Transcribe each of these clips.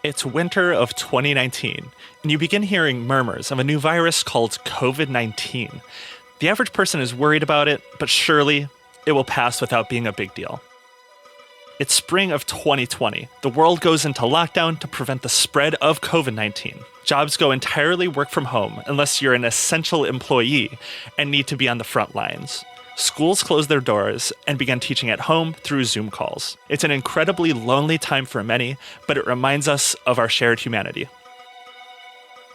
It's winter of 2019, and you begin hearing murmurs of a new virus called COVID-19. The average person is worried about it, but surely it will pass without being a big deal. It's spring of 2020. The world goes into lockdown to prevent the spread of COVID-19. Jobs go entirely work from home unless you're an essential employee and need to be on the front lines. Schools close their doors and begin teaching at home through Zoom calls. It's an incredibly lonely time for many, but it reminds us of our shared humanity.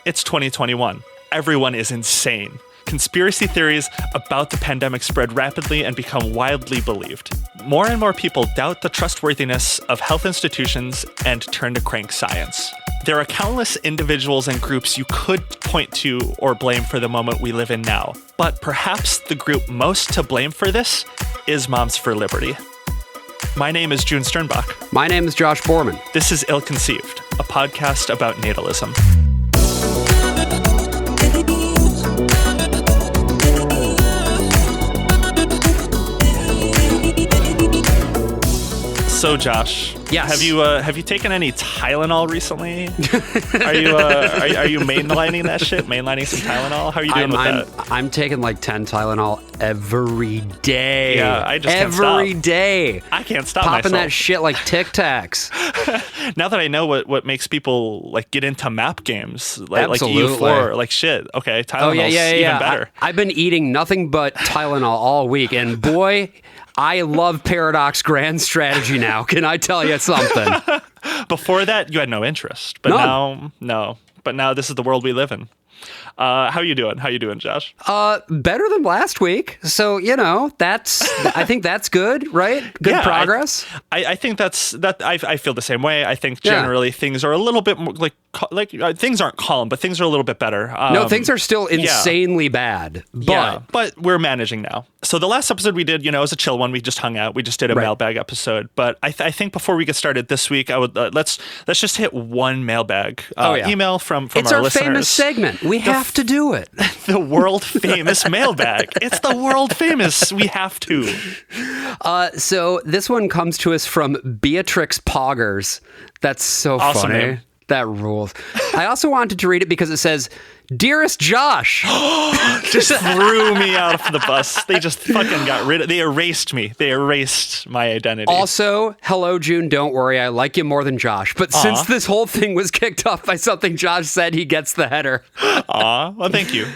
It's 2021. Everyone is insane. Conspiracy theories about the pandemic spread rapidly and become widely believed. More and more people doubt the trustworthiness of health institutions and turn to crank science. There are countless individuals and groups you could point to or blame for the moment we live in now, but perhaps the group most to blame for this is Moms for Liberty. My name is June Sternbach. My name is Josh Borman. This is Ill Conceived, a podcast about natalism. So, Josh, yes. Have you taken any Tylenol recently? Are you mainlining that shit? Mainlining some Tylenol? How are you doing with that? I'm taking like 10 Tylenol every day. Yeah, I just can't stop. Every day. I can't stop Popping myself. that shit like Tic Tacs. Now that I know what makes people like get into map games, like Absolutely. EU4, like shit. Okay, Tylenol's even better. I've been eating nothing but Tylenol all week, and boy, I love Paradox Grand Strategy now. Can I tell you something? Before that, you had no interest, but now this is the world we live in. How are you doing? How you doing, Josh? Better than last week. So, I think that's good, right? Good progress. I think I feel the same way. I think generally things are a little bit more things aren't calm, but things are a little bit better. No, things are still insanely bad, but we're managing now. So the last episode we did, was a chill one. We just hung out. We just did a mailbag episode. But I think before we get started this week, I would let's just hit one mailbag email from our listeners. It's our famous segment. We have to do it. The world famous mailbag. It's the world famous. We have to. So this one comes to us from Beatrix Poggers. That's so awesome funny. Name. That rules. I also wanted to read it because it says, "Dearest Josh." Just threw me out of the bus. They just fucking they erased me. They erased my identity. Also, hello, June, don't worry. I like you more than Josh. But since this whole thing was kicked off by something Josh said, he gets the header. Well, thank you.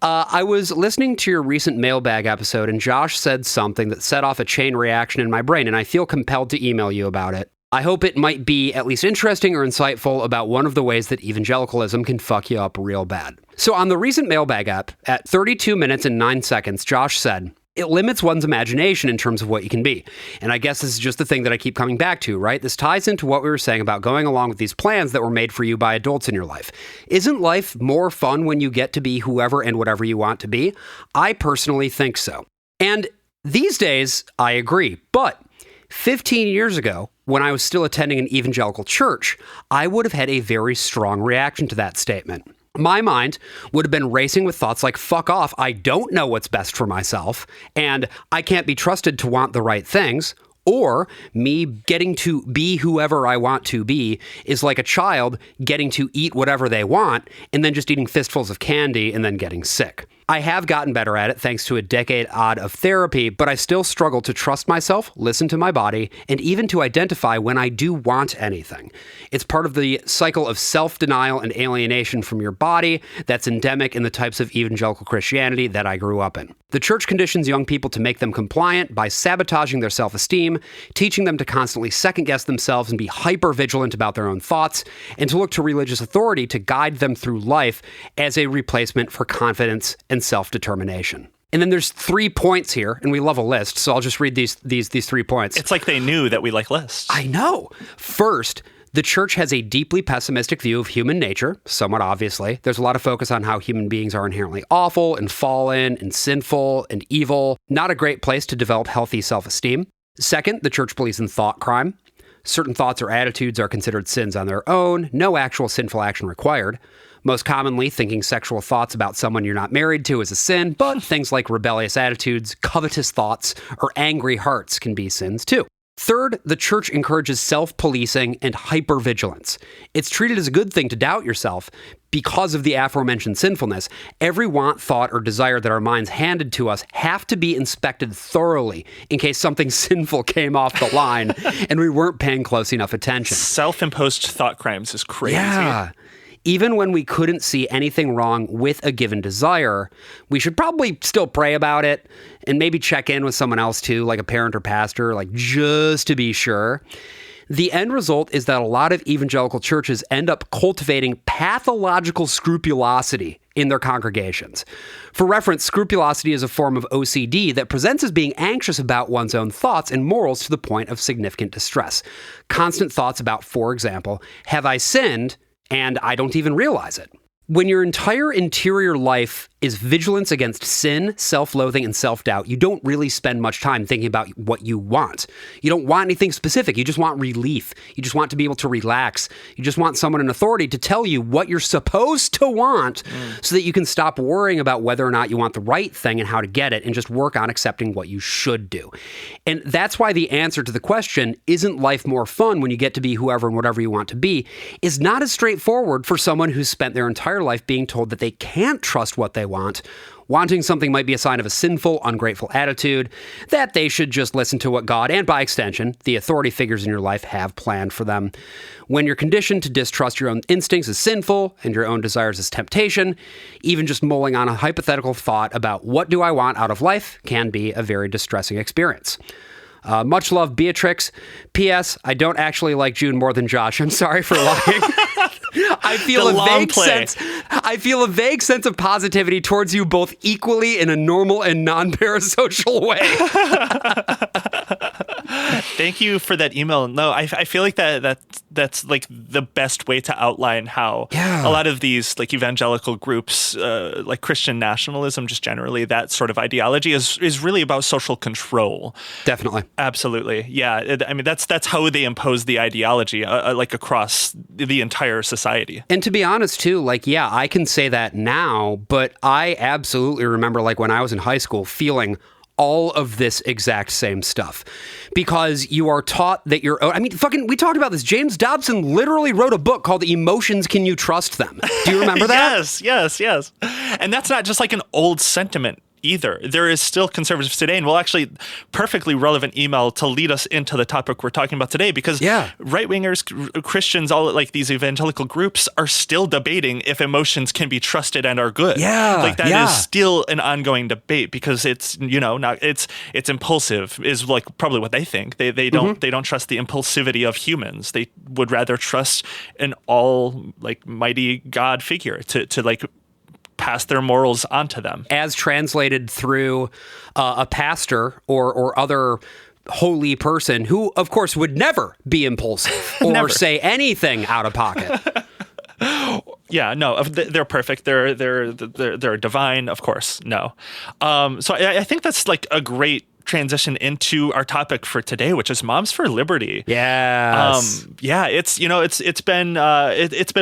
I was listening to your recent mailbag episode, and Josh said something that set off a chain reaction in my brain, and I feel compelled to email you about it. I hope it might be at least interesting or insightful about one of the ways that evangelicalism can fuck you up real bad. So on the recent mailbag app, at 32 minutes and 9 seconds, Josh said, "It limits one's imagination in terms of what you can be." And I guess this is just the thing that I keep coming back to, right? This ties into what we were saying about going along with these plans that were made for you by adults in your life. Isn't life more fun when you get to be whoever and whatever you want to be? I personally think so. And these days, I agree. But 15 years ago, when I was still attending an evangelical church, I would have had a very strong reaction to that statement. My mind would have been racing with thoughts like, fuck off, I don't know what's best for myself, and I can't be trusted to want the right things, or me getting to be whoever I want to be is like a child getting to eat whatever they want and then just eating fistfuls of candy and then getting sick. I have gotten better at it thanks to a decade odd of therapy, but I still struggle to trust myself, listen to my body, and even to identify when I do want anything. It's part of the cycle of self-denial and alienation from your body that's endemic in the types of evangelical Christianity that I grew up in. The church conditions young people to make them compliant by sabotaging their self-esteem, teaching them to constantly second-guess themselves and be hyper-vigilant about their own thoughts, and to look to religious authority to guide them through life as a replacement for confidence and self-determination. And then there's 3 points here, and we love a list, so I'll just read these 3 points. It's like they knew that we like lists. I know. First, the church has a deeply pessimistic view of human nature, somewhat obviously. There's a lot of focus on how human beings are inherently awful and fallen and sinful and evil. Not a great place to develop healthy self-esteem. Second, the church believes in thought crime. Certain thoughts or attitudes are considered sins on their own, no actual sinful action required. Most commonly, thinking sexual thoughts about someone you're not married to is a sin, but things like rebellious attitudes, covetous thoughts, or angry hearts can be sins too. Third, the church encourages self-policing and hypervigilance. It's treated as a good thing to doubt yourself because of the aforementioned sinfulness. Every want, thought, or desire that our minds handed to us have to be inspected thoroughly in case something sinful came off the line and we weren't paying close enough attention. Self-imposed thought crimes is crazy. Yeah. Even when we couldn't see anything wrong with a given desire, we should probably still pray about it and maybe check in with someone else too, like a parent or pastor, like just to be sure. The end result is that a lot of evangelical churches end up cultivating pathological scrupulosity in their congregations. For reference, scrupulosity is a form of OCD that presents as being anxious about one's own thoughts and morals to the point of significant distress. Constant thoughts about, for example, have I sinned? And I don't even realize it. When your entire interior life is vigilance against sin, self-loathing, and self-doubt, you don't really spend much time thinking about what you want. You don't want anything specific. You just want relief. You just want to be able to relax. You just want someone in authority to tell you what you're supposed to want so that you can stop worrying about whether or not you want the right thing and how to get it and just work on accepting what you should do. And that's why the answer to the question, isn't life more fun when you get to be whoever and whatever you want to be, is not as straightforward for someone who's spent their entire life being told that they can't trust what they want. Wanting something might be a sign of a sinful, ungrateful attitude, that they should just listen to what God, and by extension, the authority figures in your life have planned for them. When you're conditioned to distrust your own instincts as sinful and your own desires as temptation, even just mulling on a hypothetical thought about what do I want out of life can be a very distressing experience. Much love, Beatrix. P.S. I don't actually like June more than Josh. I'm sorry for lying. I feel a vague sense of positivity towards you both equally in a normal and non-parasocial way. Thank you for that email. No, I feel like that's like the best way to outline how a lot of these like evangelical groups, like Christian nationalism, just generally that sort of ideology is really about social control. Definitely. Absolutely. Yeah. I mean, that's how they impose the ideology like across the entire society. And to be honest too, like, yeah, I can say that now, but I absolutely remember like when I was in high school feeling all of this exact same stuff because you are taught that we talked about this. James Dobson literally wrote a book called Emotions, Can You Trust Them? Do you remember that? Yes. And that's not just like an old sentiment either. There is still conservatives today, and actually perfectly relevant email to lead us into the topic we're talking about today, because right-wingers, Christians, all like these evangelical groups are still debating if emotions can be trusted and are good. Like that is still an ongoing debate because it's, it's impulsive is like probably what they think. They don't trust the impulsivity of humans. They would rather trust an all like mighty God figure to like pass their morals onto them. As translated through a pastor or other holy person who, of course, would never be impulsive or say anything out of pocket. Yeah, no, they're perfect. They're divine, of course. No. So I think that's like a great transition into our topic for today, which is Moms for Liberty. Yes. It's been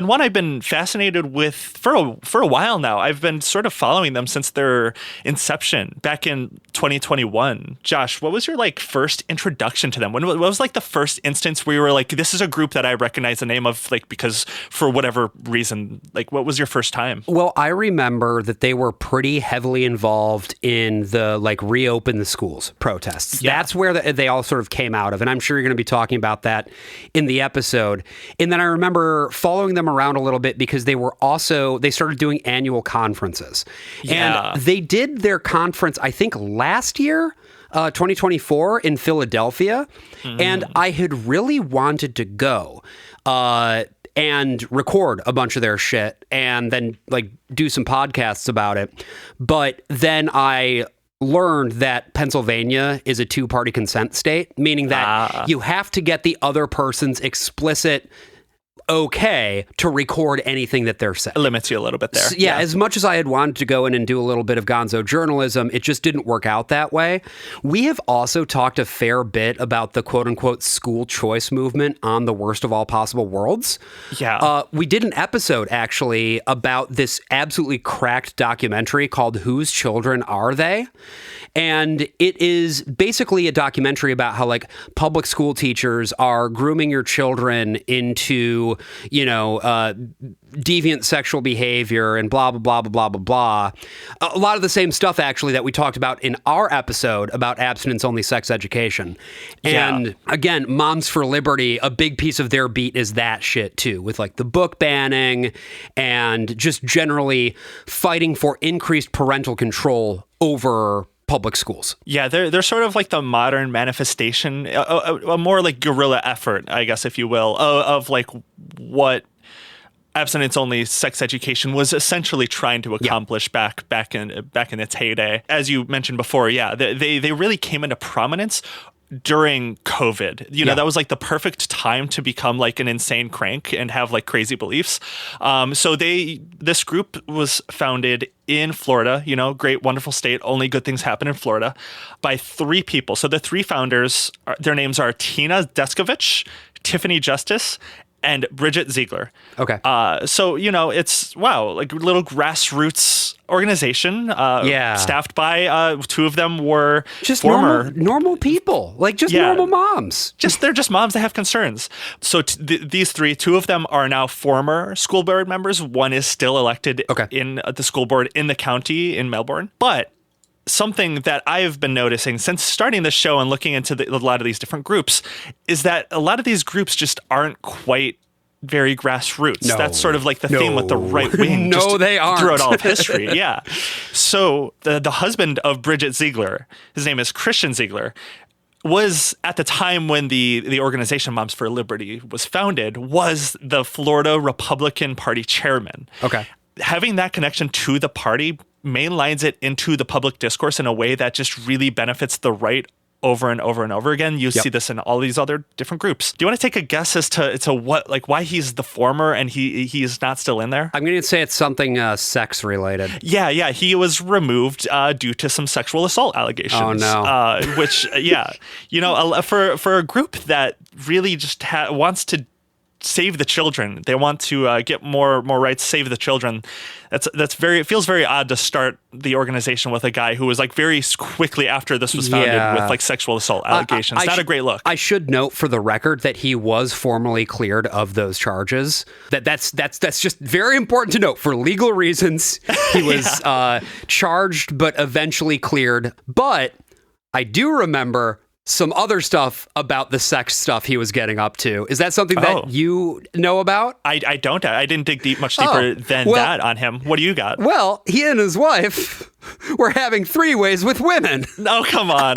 one I've been fascinated with for a while now. I've been sort of following them since their inception back in 2021. Josh, what was your like first introduction to them? What was like the first instance where you were like, this is a group that I recognize the name of, like, because for whatever reason, like, what was your first time? Well, I remember that they were pretty heavily involved in the like reopen the schools protests. Yeah. That's where they all sort of came out of. And I'm sure you're going to be talking about that in the episode. And then I remember following them around a little bit because they started doing annual conferences. Yeah. And they did their conference, I think last year, 2024 in Philadelphia. And I had really wanted to go, and record a bunch of their shit and then like do some podcasts about it. But then I learned that Pennsylvania is a two-party consent state, meaning that you have to get the other person's explicit okay to record anything that they're saying. It limits you a little bit there. Yeah, as much as I had wanted to go in and do a little bit of gonzo journalism, it just didn't work out that way. We have also talked a fair bit about the quote-unquote school choice movement on The Worst of All Possible Worlds. Yeah. We did an episode, actually, about this absolutely cracked documentary called Whose Children Are They? And it is basically a documentary about how, like, public school teachers are grooming your children into, deviant sexual behavior and blah, blah, blah, blah, blah, blah, blah. A lot of the same stuff, actually, that we talked about in our episode about abstinence-only sex education. And again, Moms for Liberty, a big piece of their beat is that shit, too, with, like, the book banning and just generally fighting for increased parental control over public schools. Yeah, they're sort of like the modern manifestation, a more like guerrilla effort, I guess, if you will, of like what abstinence-only sex education was essentially trying to accomplish back in its heyday. As you mentioned before, they really came into prominence during COVID. That was like the perfect time to become like an insane crank and have like crazy beliefs. So this group was founded in Florida, great, wonderful state. Only good things happen in Florida, by 3 people. So the 3 founders, their names are Tina Descovich, Tiffany Justice, and Bridget Ziegler. Okay. So, it's, like a little grassroots organization. Staffed by 2 of them were just former normal people, like just normal moms. They're just moms that have concerns. So these 3, 2 of them are now former school board members. One is still elected in the school board in the county in Melbourne. But something that I've been noticing since starting the show and looking into a lot of these different groups is that a lot of these groups just aren't quite very grassroots. That's sort of like the theme with the right wing. They aren't. Throughout all of history. Yeah. So the husband of Bridget Ziegler, his name is Christian Ziegler, was at the time when the organization Moms for Liberty was founded, was the Florida Republican Party chairman. Okay. Having that connection to the party mainlines it into the public discourse in a way that just really benefits the right over and over and over again. You see this in all these other different groups. Do you want to take a guess as to what, like, why he's the former and he is not still in there? I'm going to say it's something sex related. Yeah. He was removed due to some sexual assault allegations. Oh no. Which for a group that really just wants to save the children. They want to get more rights, save the children. It feels very odd to start the organization with a guy who was like very quickly after this was founded with like sexual assault allegations. Not a great look. I should note for the record that he was formally cleared of those charges. That's just very important to note for legal reasons. He was charged but eventually cleared. But I do remember some other stuff about the sex stuff he was getting up to. Is that something that you know about? I don't. I didn't dig much deeper than that on him. What do you got? Well, he and his wife were having 3-ways with women. Oh, come on.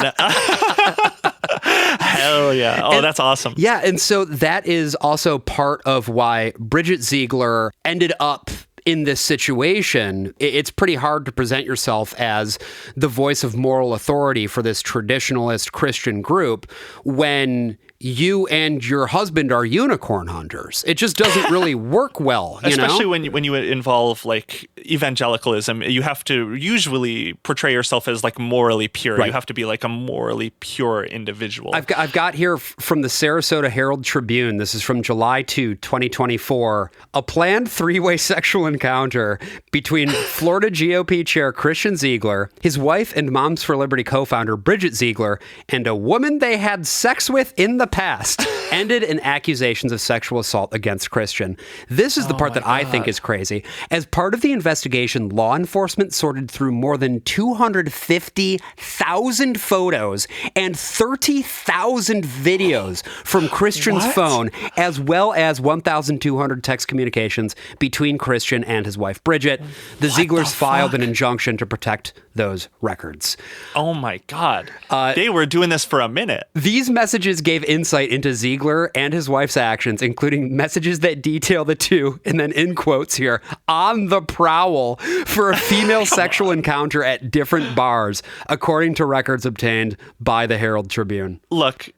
Hell yeah. Oh, that's awesome. Yeah, and so that is also part of why Bridget Ziegler ended up in this situation. It's pretty hard to present yourself as the voice of moral authority for this traditionalist Christian group when you and your husband are unicorn hunters. It just doesn't really work well, especially when you involve like evangelicalism. You have to usually portray yourself as like morally pure. Right. You have to be like a morally pure individual. I've got here from the Sarasota Herald Tribune. This is from July 2, 2024. A planned 3-way sexual encounter between Florida GOP chair Christian Ziegler, his wife and Moms for Liberty co-founder Bridget Ziegler, and a woman they had sex with in the past ended in accusations of sexual assault against Christian. This is the part that I think is crazy. As part of the investigation, law enforcement sorted through more than 250,000 photos and 30,000 videos from Christian's phone, as well as 1,200 text communications between Christian and his wife, Bridget. The Zieglers filed an injunction to protect those records. Oh my God. They were doing this for a minute. These messages gave insight into Ziegler and his wife's actions, including messages that detail the two, and then in quotes here, on the prowl for a female sexual encounter at different bars, according to records obtained by the Herald Tribune. Look,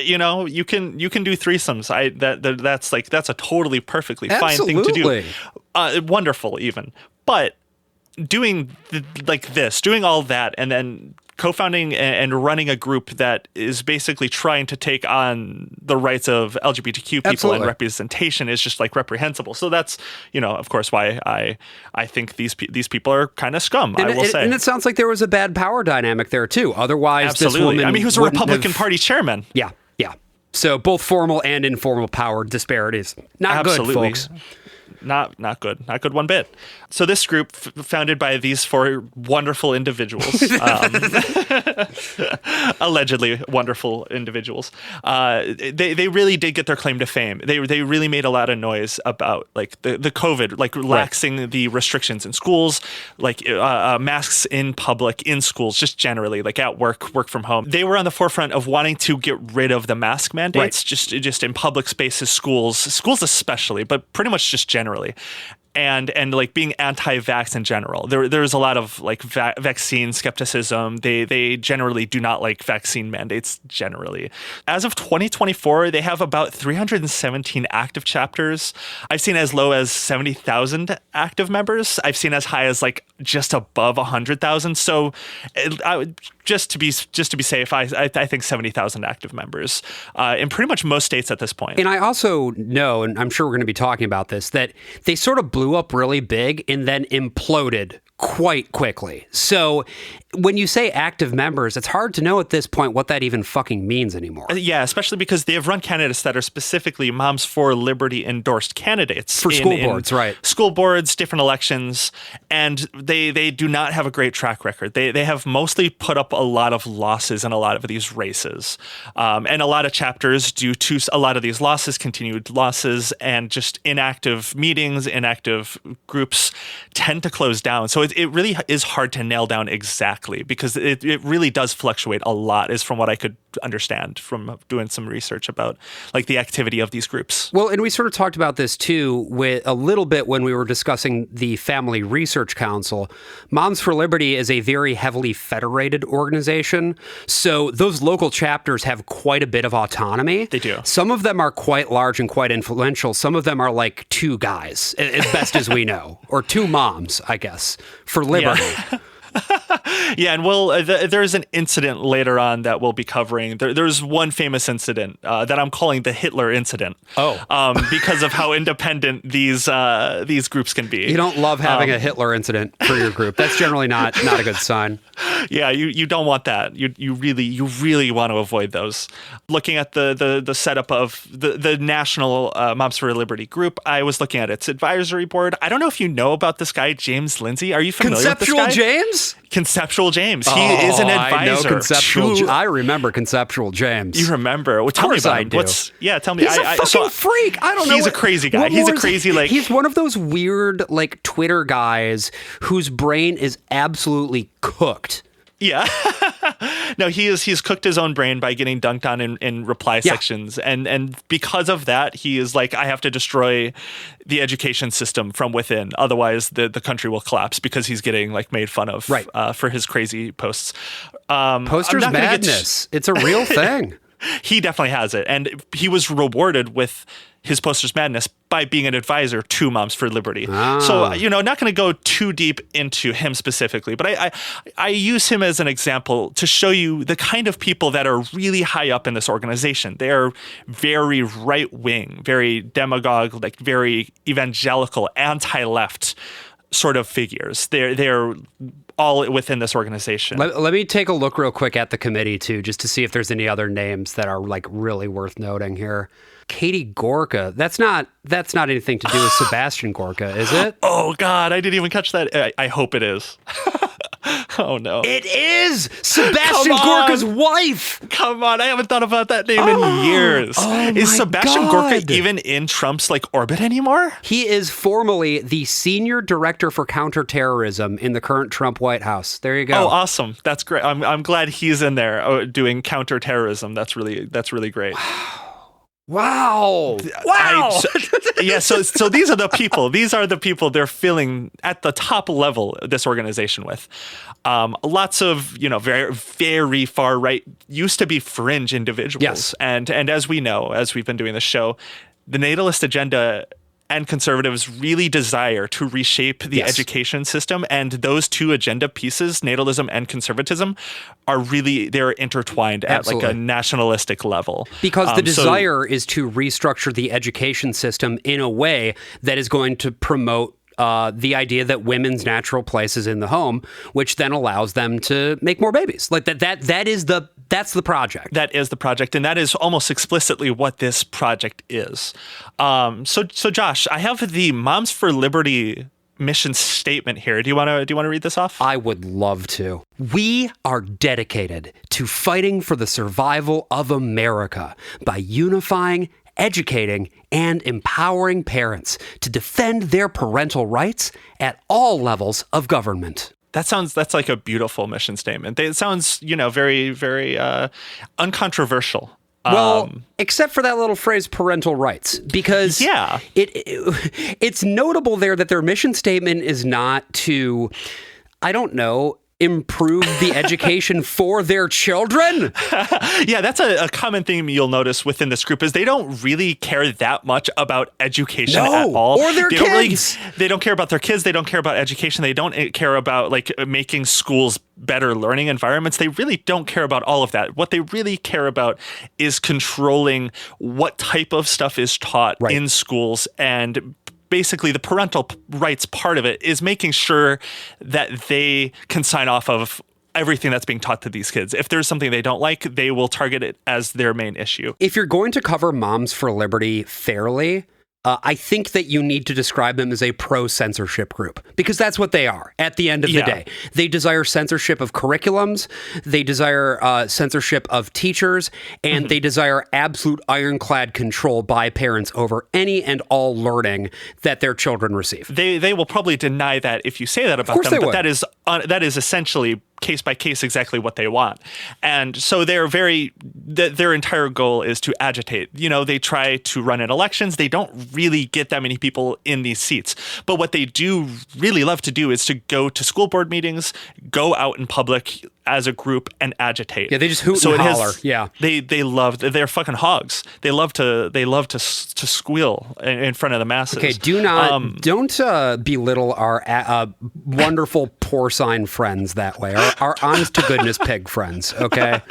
you know, you can do threesomes. That's a totally perfectly fine thing to do. Wonderful even. But doing doing all that and then co-founding and running a group that is basically trying to take on the rights of LGBTQ people and representation is just like reprehensible. So that's, you know, of course, why I think these people are kind of scum. I will say. And it sounds like there was a bad power dynamic there too. Otherwise, absolutely. This woman, I mean, he was a Republican Party chairman. Yeah. So both formal and informal power disparities. Not good, folks. Not good. Not good one bit. So this group, founded by these four wonderful individuals, allegedly wonderful individuals, they really did get their claim to fame. They really made a lot of noise about like the COVID, like relaxing the restrictions in schools, like masks in public, in schools, just generally, like at work from home. They were on the forefront of wanting to get rid of the mask mandates, just in public spaces, schools especially, but pretty much just generally. And like being anti-vax in general. There's a lot of like vaccine skepticism. They generally do not like vaccine mandates generally. As of 2024, they have about 317 active chapters. I've seen as low as 70,000 active members. I've seen as high as like just above 100,000. So just to be safe, I think 70,000 active members in pretty much most states at this point. And I also know, and I'm sure we're going to be talking about this, that they sort of blew up really big and then imploded quite quickly. So when you say active members, it's hard to know at this point what that even fucking means anymore. Yeah, especially because they have run candidates that are specifically Moms for Liberty endorsed candidates. For school boards, right. School boards, different elections, and they do not have a great track record. They have mostly put up a lot of losses in a lot of these races. And a lot of chapters, due to a lot of these losses, continued losses, and just inactive meetings, inactive groups tend to close down. So it really is hard to nail down exactly, because it really does fluctuate a lot, is from what I could understand from doing some research about like the activity of these groups. Well, and we sort of talked about this too with a little bit when we were discussing the Family Research Council. Moms for Liberty is a very heavily federated organization, so those local chapters have quite a bit of autonomy. They do. Some of them are quite large and quite influential. Some of them are like two guys, as best as we know, or two moms, I guess, for liberty. Yeah. Yeah, and there's an incident later on that we'll be covering. There's one famous incident that I'm calling the Hitler incident. Because of how independent these groups can be. You don't love having a Hitler incident for your group. That's generally not a good sign. Yeah, you don't want that. You really want to avoid those. Looking at the setup of the National Moms for Liberty group, I was looking at its advisory board. I don't know if you know about this guy, James Lindsay. Are you familiar with this guy? Conceptual James. He is an advisor. I remember Conceptual James. You remember? Well, tell me about him. Tell me. He's a fucking freak. I don't know. He's a crazy guy. He's a crazy He's one of those weird like Twitter guys whose brain is absolutely cooked. Yeah. No, he's cooked his own brain by getting dunked on in reply sections. And because of that, he is like, I have to destroy the education system from within. Otherwise, the country will collapse, because he's getting like made fun of for his crazy posts. Posters madness. It's a real thing. He definitely has it. And he was rewarded with his Posters Madness by being an advisor to Moms for Liberty. So, not going to go too deep into him specifically, but I use him as an example to show you the kind of people that are really high up in this organization. They are very right-wing, very demagogue, like very evangelical, anti-left sort of figures. They're all within this organization. Let me take a look real quick at the committee too, just to see if there's any other names that are like really worth noting here. Katie Gorka. That's not anything to do with Sebastian Gorka, is it? Oh God, I didn't even catch that. I hope it is. Oh no. It is Sebastian Gorka's wife. Come on, I haven't thought about that name in years. Is Sebastian Gorka even in Trump's like orbit anymore? He is formally the senior director for counterterrorism in the current Trump White House. There you go. Oh, awesome. That's great. I'm glad he's in there doing counterterrorism. That's really great. Wow. Wow. So these are the people. These are the people they're filling at the top level this organization with. Lots of, very, very far right, used to be fringe individuals. Yes. And as we know, as we've been doing this show, the natalist agenda and conservatives really desire to reshape the education system. And those two agenda pieces, natalism and conservatism, they're intertwined at like a nationalistic level. Because the desire is to restructure the education system in a way that is going to promote the idea that women's natural place is in the home, which then allows them to make more babies. Like that's the project. That is the project, and that is almost explicitly what this project is. So Josh, I have the Moms for Liberty mission statement here. Do you want to read this off? I would love to. We are dedicated to fighting for the survival of America by unifying, educating, and empowering parents to defend their parental rights at all levels of government. That's like a beautiful mission statement. It sounds, very, very uncontroversial. Well, except for that little phrase, parental rights, because it's notable there that their mission statement is not to, I don't know, improve the education for their children. Yeah, that's a common theme you'll notice within this group is they don't really care that much about education at all. Or their kids. They don't care about their kids. They don't care about education. They don't care about like making schools better learning environments. They really don't care about all of that. What they really care about is controlling what type of stuff is taught in schools, and basically the parental rights part of it is making sure that they can sign off of everything that's being taught to these kids. If there's something they don't like, they will target it as their main issue. If you're going to cover Moms for Liberty fairly, I think that you need to describe them as a pro-censorship group, because that's what they are at the end of the day. They desire censorship of curriculums, they desire censorship of teachers, and they desire absolute ironclad control by parents over any and all learning that their children receive. They will probably deny that if you say that about them, but that is essentially case by case exactly what they want. And so their entire goal is to agitate. They try to run in elections. They don't really get that many people in these seats. But what they do really love to do is to go to school board meetings, go out in public as a group and agitate. Yeah, they just hoot and holler. They're fucking hogs. They love to squeal in front of the masses. Okay, don't belittle our wonderful porcine friends that way. Our honest to goodness pig friends. Okay.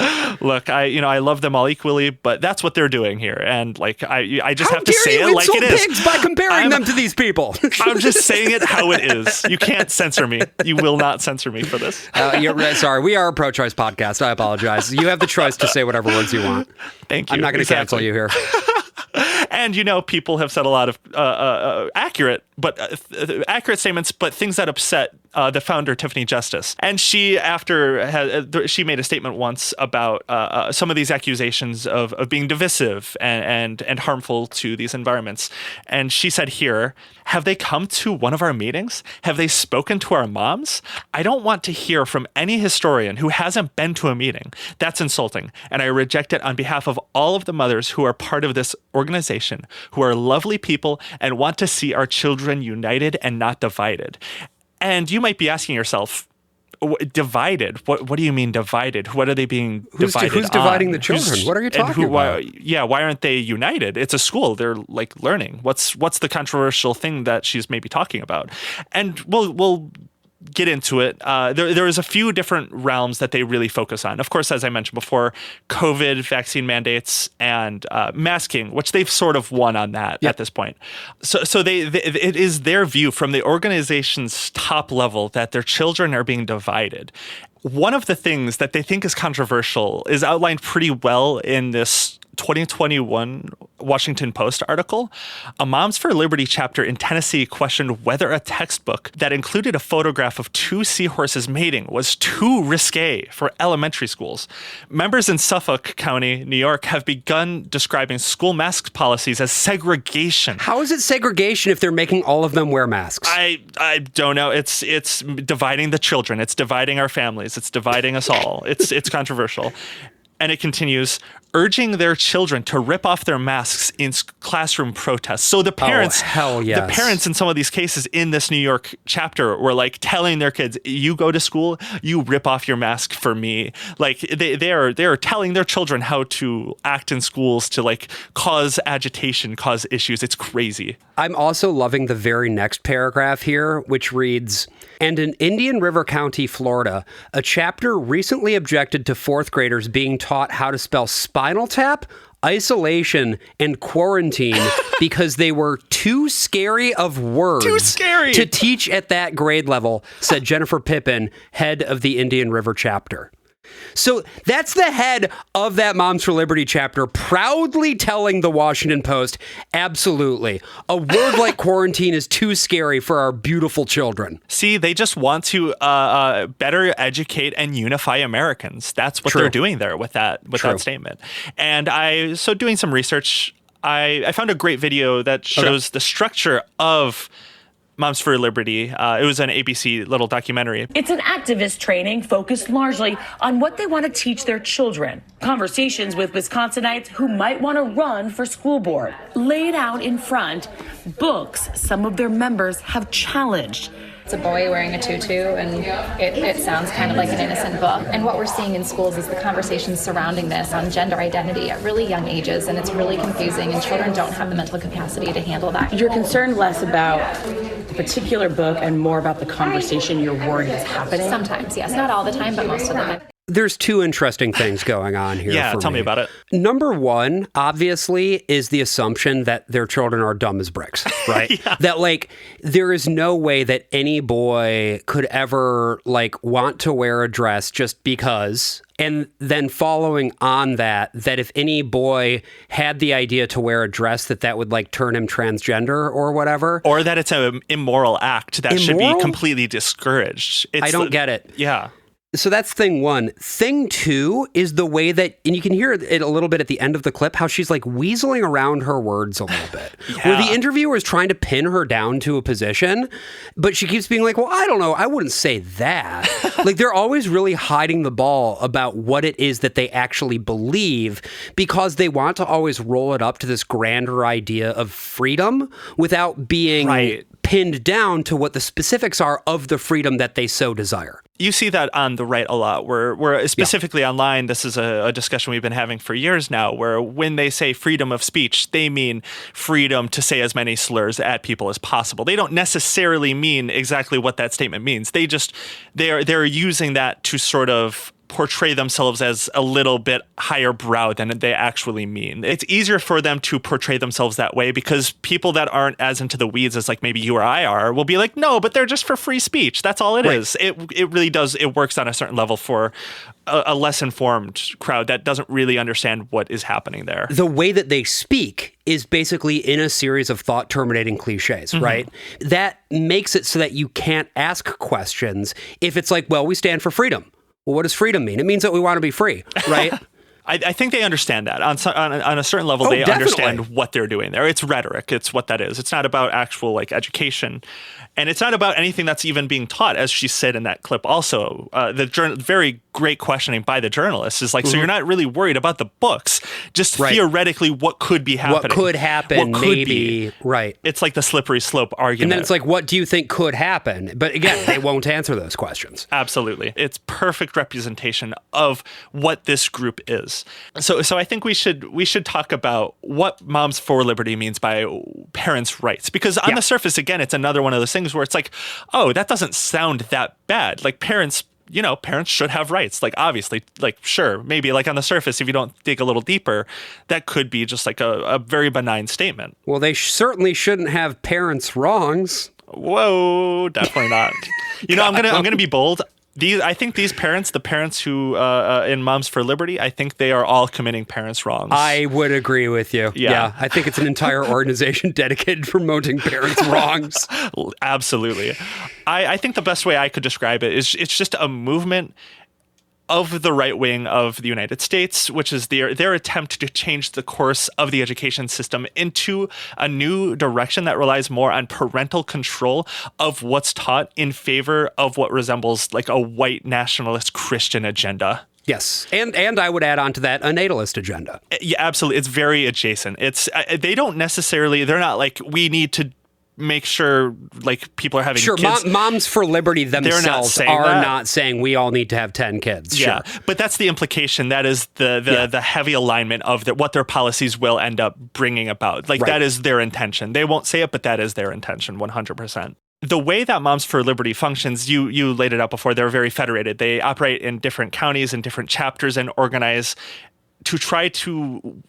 Look, I love them all equally, but that's what they're doing here, and like I just have to say it like it is. Pigs by comparing them to these people. I'm just saying it how it is. You can't censor me. You will not censor me for this. You're right. Sorry, we are a pro-choice podcast. I apologize. You have the choice to say whatever words you want. Thank you. I'm not going to cancel you here. And, people have said a lot of accurate statements, but things that upset the founder, Tiffany Justice. And she made a statement once about some of these accusations of being divisive and harmful to these environments. And she said here, have they come to one of our meetings? Have they spoken to our moms? I don't want to hear from any historian who hasn't been to a meeting. That's insulting. And I reject it on behalf of all of the mothers who are part of this organization, who are lovely people and want to see our children united and not divided. And you might be asking yourself, divided? What do you mean divided? What are they being divided Who's dividing the children? What are you talking about? Why aren't they united? It's a school. They're like learning. What's the controversial thing that she's maybe talking about? And we'll get into it. There is a few different realms that they really focus on. Of course, as I mentioned before, COVID, vaccine mandates, and masking, which they've sort of won on that at this point. So it is their view from the organization's top level that their children are being divided. One of the things that they think is controversial is outlined pretty well in this 2021 Washington Post article. A Moms for Liberty chapter in Tennessee questioned whether a textbook that included a photograph of two seahorses mating was too risque for elementary schools. Members in Suffolk County, New York, have begun describing school mask policies as segregation. How is it segregation if they're making all of them wear masks? I don't know. It's dividing the children. It's dividing our families. It's dividing us all. It's controversial. And it continues, urging their children to rip off their masks in classroom protests. So the parents, the parents in some of these cases in this New York chapter were like telling their kids, you go to school, you rip off your mask for me. Like they are telling their children how to act in schools to like cause agitation, cause issues. It's crazy. I'm also loving the very next paragraph here, which reads, and in Indian River County, Florida, a chapter recently objected to fourth graders being taught how to spell spinal tap, isolation, and quarantine because they were too scary of words to teach at that grade level, said Jennifer Pippin, head of the Indian River chapter. So that's the head of that Moms for Liberty chapter proudly telling the Washington Post, absolutely, a word like quarantine is too scary for our beautiful children. See, they just want to better educate and unify Americans. That's what they're doing there with that statement. And so doing some research, I found a great video that shows the structure of Moms for Liberty. It was an ABC little documentary. It's an activist training focused largely on what they want to teach their children. Conversations with Wisconsinites who might want to run for school board. Laid out in front, books some of their members have challenged. It's a boy wearing a tutu, and it sounds kind of like an innocent book. And what we're seeing in schools is the conversations surrounding this on gender identity at really young ages, and it's really confusing, and children don't have the mental capacity to handle that. You're concerned less about a particular book and more about the conversation you're worried is happening? Sometimes, yes. Not all the time, but most of the time. There's two interesting things going on here. Yeah, tell me about it. Number one, obviously, is the assumption that their children are dumb as bricks, right? That, like, there is no way that any boy could ever, like, want to wear a dress just because. And then following on that if any boy had the idea to wear a dress, that would, like, turn him transgender or whatever. Or that it's an immoral act that should be completely discouraged. I don't get it. Yeah. So that's thing one. Thing two is the way that, and you can hear it a little bit at the end of the clip, how she's like weaseling around her words a little bit. Where the interviewer is trying to pin her down to a position, but she keeps being like, well, I don't know, I wouldn't say that. Like, they're always really hiding the ball about what it is that they actually believe, because they want to always roll it up to this grander idea of freedom without being pinned down to what the specifics are of the freedom that they so desire. You see that on the right a lot, where specifically online, this is a discussion we've been having for years now, where when they say freedom of speech, they mean freedom to say as many slurs at people as possible. They don't necessarily mean exactly what that statement means. They're using that to sort of portray themselves as a little bit higher brow than they actually mean. It's easier for them to portray themselves that way because people that aren't as into the weeds as like maybe you or I are will be like, no, but they're just for free speech. That's all it is. It really does. It works on a certain level for a less informed crowd that doesn't really understand what is happening there. The way that they speak is basically in a series of thought-terminating cliches, right? That makes it so that you can't ask questions if it's like, well, we stand for freedom. Well, what does freedom mean? It means that we want to be free, right? I think they understand that. On a certain level, they understand what they're doing there. It's rhetoric. It's what that is. It's not about actual like education. And it's not about anything that's even being taught, as she said in that clip also. Very great questioning by the journalist is like, so you're not really worried about the books, just theoretically what could be happening. What could happen, what could maybe. Right. It's like the slippery slope argument. And then it's like, what do you think could happen? But again, they won't answer those questions. Absolutely. It's perfect representation of what this group is. So I think we should talk about what Moms for Liberty means by parents' rights. Because on the surface, again, it's another one of those things where it's like, oh, that doesn't sound that bad. Like parents should have rights. Like, obviously, like, sure, maybe like on the surface, if you don't dig a little deeper, that could be just like a very benign statement. Well, they certainly shouldn't have parents' wrongs. Whoa, definitely not. I'm gonna be bold. I think these parents, the parents who in Moms for Liberty, I think they are all committing parents' wrongs. I would agree with you. Yeah. I think it's an entire organization dedicated to promoting parents' wrongs. Absolutely. I think the best way I could describe it is it's just a movement of the right wing of the United States, which is their attempt to change the course of the education system into a new direction that relies more on parental control of what's taught in favor of what resembles like a white nationalist Christian agenda. Yes. And I would add on to that a natalist agenda. Yeah, absolutely. It's very adjacent. It's they don't necessarily, they're not like, we need to make sure like people are having kids. Moms for Liberty themselves not saying we all need to have 10 kids. Yeah, sure. But that's the implication. That is the heavy alignment of what their policies will end up bringing about. Like that is their intention. They won't say it, but that is their intention 100%. The way that Moms for Liberty functions, you laid it out before, they're very federated. They operate in different counties and different chapters and organize to try to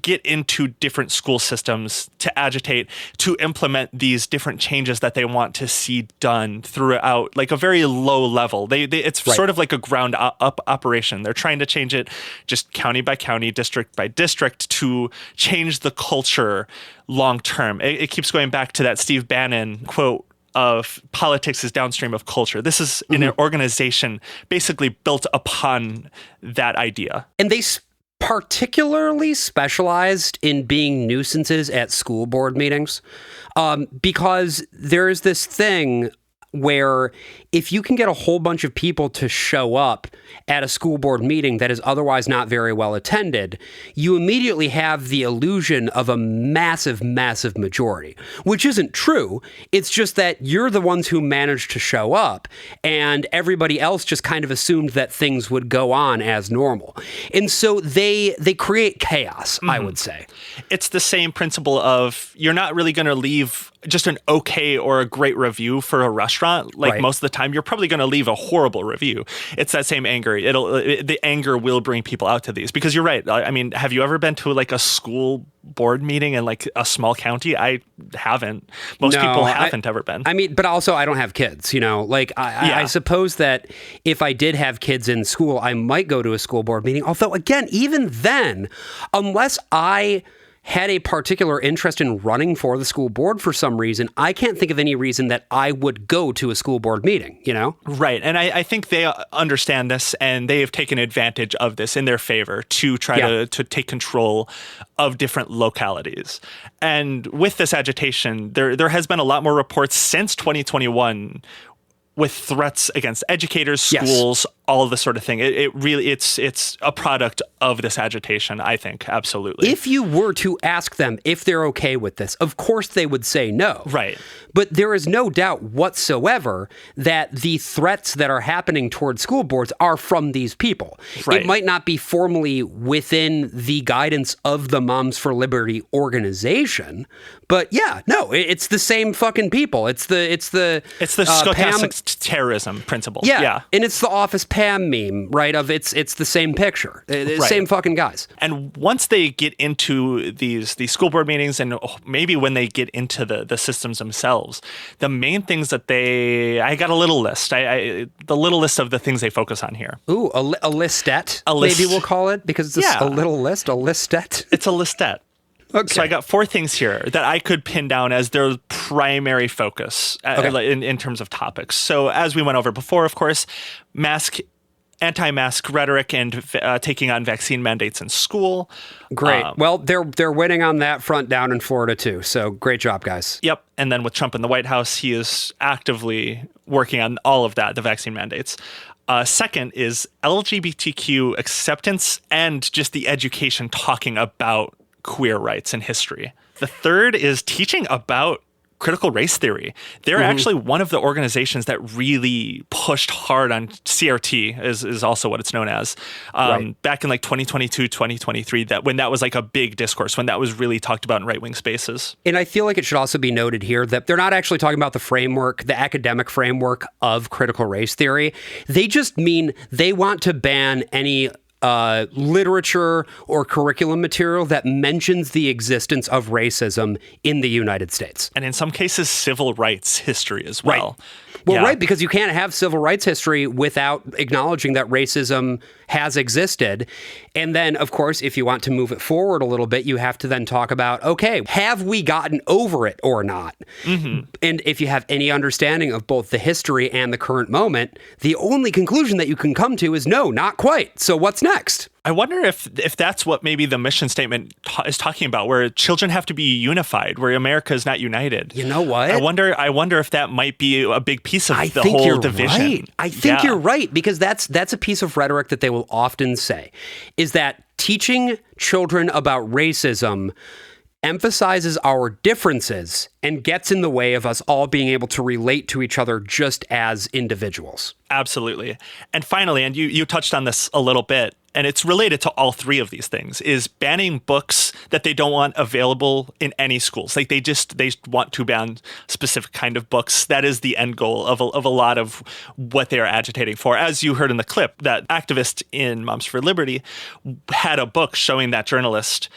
get into different school systems to agitate, to implement these different changes that they want to see done throughout, like a very low level. It's sort of like a ground up operation. They're trying to change it just county by county, district by district to change the culture long term. It keeps going back to that Steve Bannon quote of politics is downstream of culture. This is an organization basically built upon that idea. And they particularly specialized in being nuisances at school board meetings because there's this thing where if you can get a whole bunch of people to show up at a school board meeting that is otherwise not very well attended, you immediately have the illusion of a massive, massive majority, which isn't true. It's just that you're the ones who managed to show up, and everybody else just kind of assumed that things would go on as normal. And so they create chaos, I would say. It's the same principle of you're not really going to leave just an okay or a great review for a restaurant. Like most of the time, you're probably going to leave a horrible review. It's that same anger. The anger will bring people out to these because you're right. I mean, have you ever been to like a school board meeting in like a small county? I haven't. Most people haven't ever been. I mean, but also I don't have kids, like I suppose that if I did have kids in school, I might go to a school board meeting. Although again, even then, unless I had a particular interest in running for the school board for some reason, I can't think of any reason that I would go to a school board meeting, Right. And I think they understand this and they have taken advantage of this in their favor to try to take control of different localities. And with this agitation, there has been a lot more reports since 2021 with threats against educators, schools, all of this sort of thing. It really, it's a product of this agitation, I think, absolutely. If you were to ask them if they're okay with this, of course they would say no. Right. But there is no doubt whatsoever that the threats that are happening towards school boards are from these people. Right. It might not be formally within the guidance of the Moms for Liberty organization, but it's the same fucking people. It's the stochastic terrorism principle. Yeah. And it's the Office Pam meme, right? Of it's the same picture. Same fucking guys. And once they get into these school board meetings and maybe when they get into the systems themselves, the main things that I got a little list. The little list of the things they focus on here. Ooh, a listette, maybe we'll call it, because it's a little list, a listette. It's a listette. Okay. So I got 4 things here that I could pin down as their primary focus in terms of topics. So as we went over before, of course, anti-mask rhetoric and taking on vaccine mandates in school. Great. Well, they're winning on that front down in Florida too. So great job, guys. Yep. And then with Trump in the White House, he is actively working on all of that, the vaccine mandates. Second is LGBTQ acceptance and just the education talking about queer rights and history. The third is teaching about critical race theory. They're actually one of the organizations that really pushed hard on CRT is also what it's known as. Back in like 2022, 2023, when that was like a big discourse, when that was really talked about in right-wing spaces. And I feel like it should also be noted here that they're not actually talking about the framework, the academic framework of critical race theory. They just mean they want to ban any literature or curriculum material that mentions the existence of racism in the United States. And in some cases, civil rights history as well. Right. Well, right, because you can't have civil rights history without acknowledging that racism has existed. And then, of course, if you want to move it forward a little bit, you have to then talk about, okay, have we gotten over it or not? And if you have any understanding of both the history and the current moment, the only conclusion that you can come to is no, not quite. So what's next? I wonder if that's what maybe the mission statement is talking about, where children have to be unified, where America is not united. You know what? I wonder if that might be a big piece of the think whole you're division. Right. I think you're right, because that's a piece of rhetoric that they will often say, is that teaching children about racism emphasizes our differences and gets in the way of us all being able to relate to each other just as individuals. Absolutely. And finally, and you touched on this a little bit, and it's related to all three of these things, is banning books that they don't want available in any schools. Like they want to ban specific kind of books. That is the end goal of a lot of what they are agitating for. As you heard in the clip, that activist in Moms for Liberty had a book showing that journalist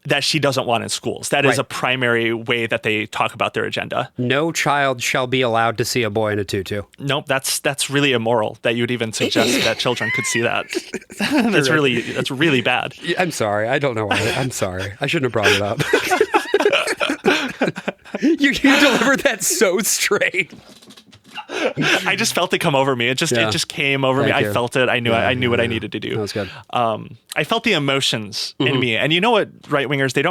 that she doesn't want in schools. That is a primary way that they talk about their agenda. No child shall be allowed to see a boy in a tutu. Nope, that's really immoral that you'd even suggest that children could see that. That's really bad. I'm sorry. I don't know why. I'm sorry. I shouldn't have brought it up. You delivered that so straight. I just felt it come over me. It just came over me. I felt it. I knew what I needed to do. That was good. I felt the emotions in me. And you know what, right wingers, they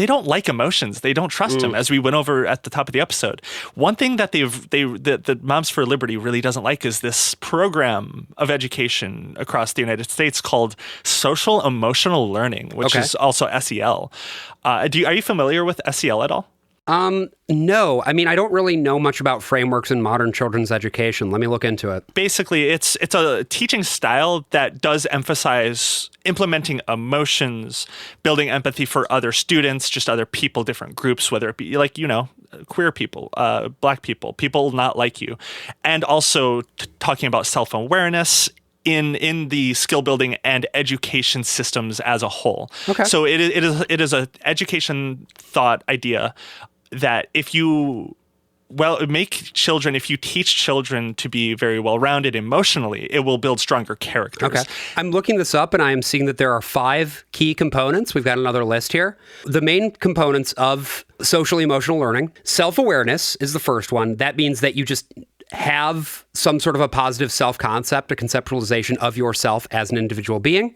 don't like emotions. They don't trust them, as we went over at the top of the episode. One thing that the Moms for Liberty really doesn't like is this program of education across the United States called social emotional learning, which is also SEL. Are you familiar with SEL at all? No. I mean, I don't really know much about frameworks in modern children's education. Let me look into it. Basically, it's a teaching style that does emphasize implementing emotions, building empathy for other students, just other people, different groups, whether it be queer people, black people not like you, and also talking about self-awareness in the skill building and education systems as a whole. Okay. So it is a education thought idea that if you teach children to be very well-rounded emotionally, it will build stronger characters. Okay. I'm looking this up and I am seeing that there are 5 key components. We've got another list here. The main components of social emotional learning, self-awareness is the first one. That means that you just have some sort of a positive self-concept, a conceptualization of yourself as an individual being.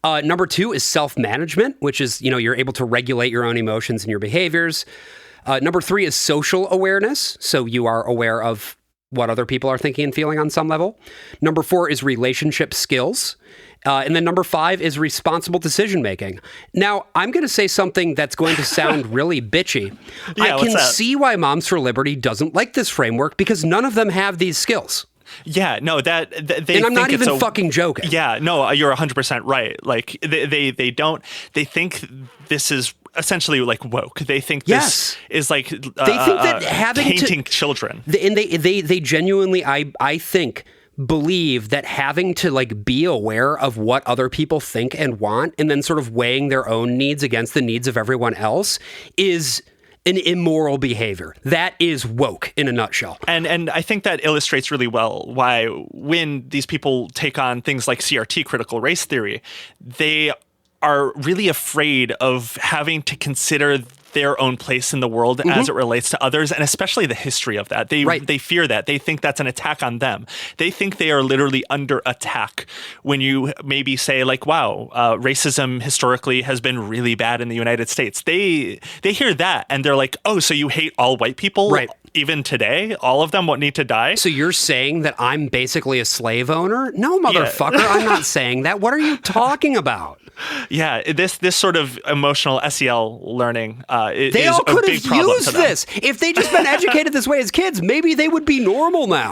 Number 2 is self-management, which is, you're able to regulate your own emotions and your behaviors. Number 3 is social awareness. So you are aware of what other people are thinking and feeling on some level. Number 4 is relationship skills. And then number 5 is responsible decision-making. Now, I'm going to say something that's going to sound really bitchy. Yeah, I can see why Moms for Liberty doesn't like this framework because none of them have these skills. Yeah, no, they and I'm not even fucking joking. Yeah, no, you're 100% right. Like they think this is essentially like woke. They think this is like they think that having tainting children. And they genuinely, I think, believe that having to be aware of what other people think and want and then sort of weighing their own needs against the needs of everyone else is an immoral behavior. That is woke in a nutshell. And I think that illustrates really well why when these people take on things like CRT, critical race theory, they are really afraid of having to consider their own place in the world as it relates to others, and especially the history of that. They fear that. They think that's an attack on them. They think they are literally under attack when you maybe say wow, racism historically has been really bad in the United States. They hear that and they're like, oh, so you hate all white people? Right. Even today, all of them need to die? So you're saying that I'm basically a slave owner? No, motherfucker, yeah. I'm not saying that. What are you talking about? Yeah, this sort of emotional SEL learning they is all could a big have problem used to them. this. If they'd just been educated this way as kids, maybe they would be normal now.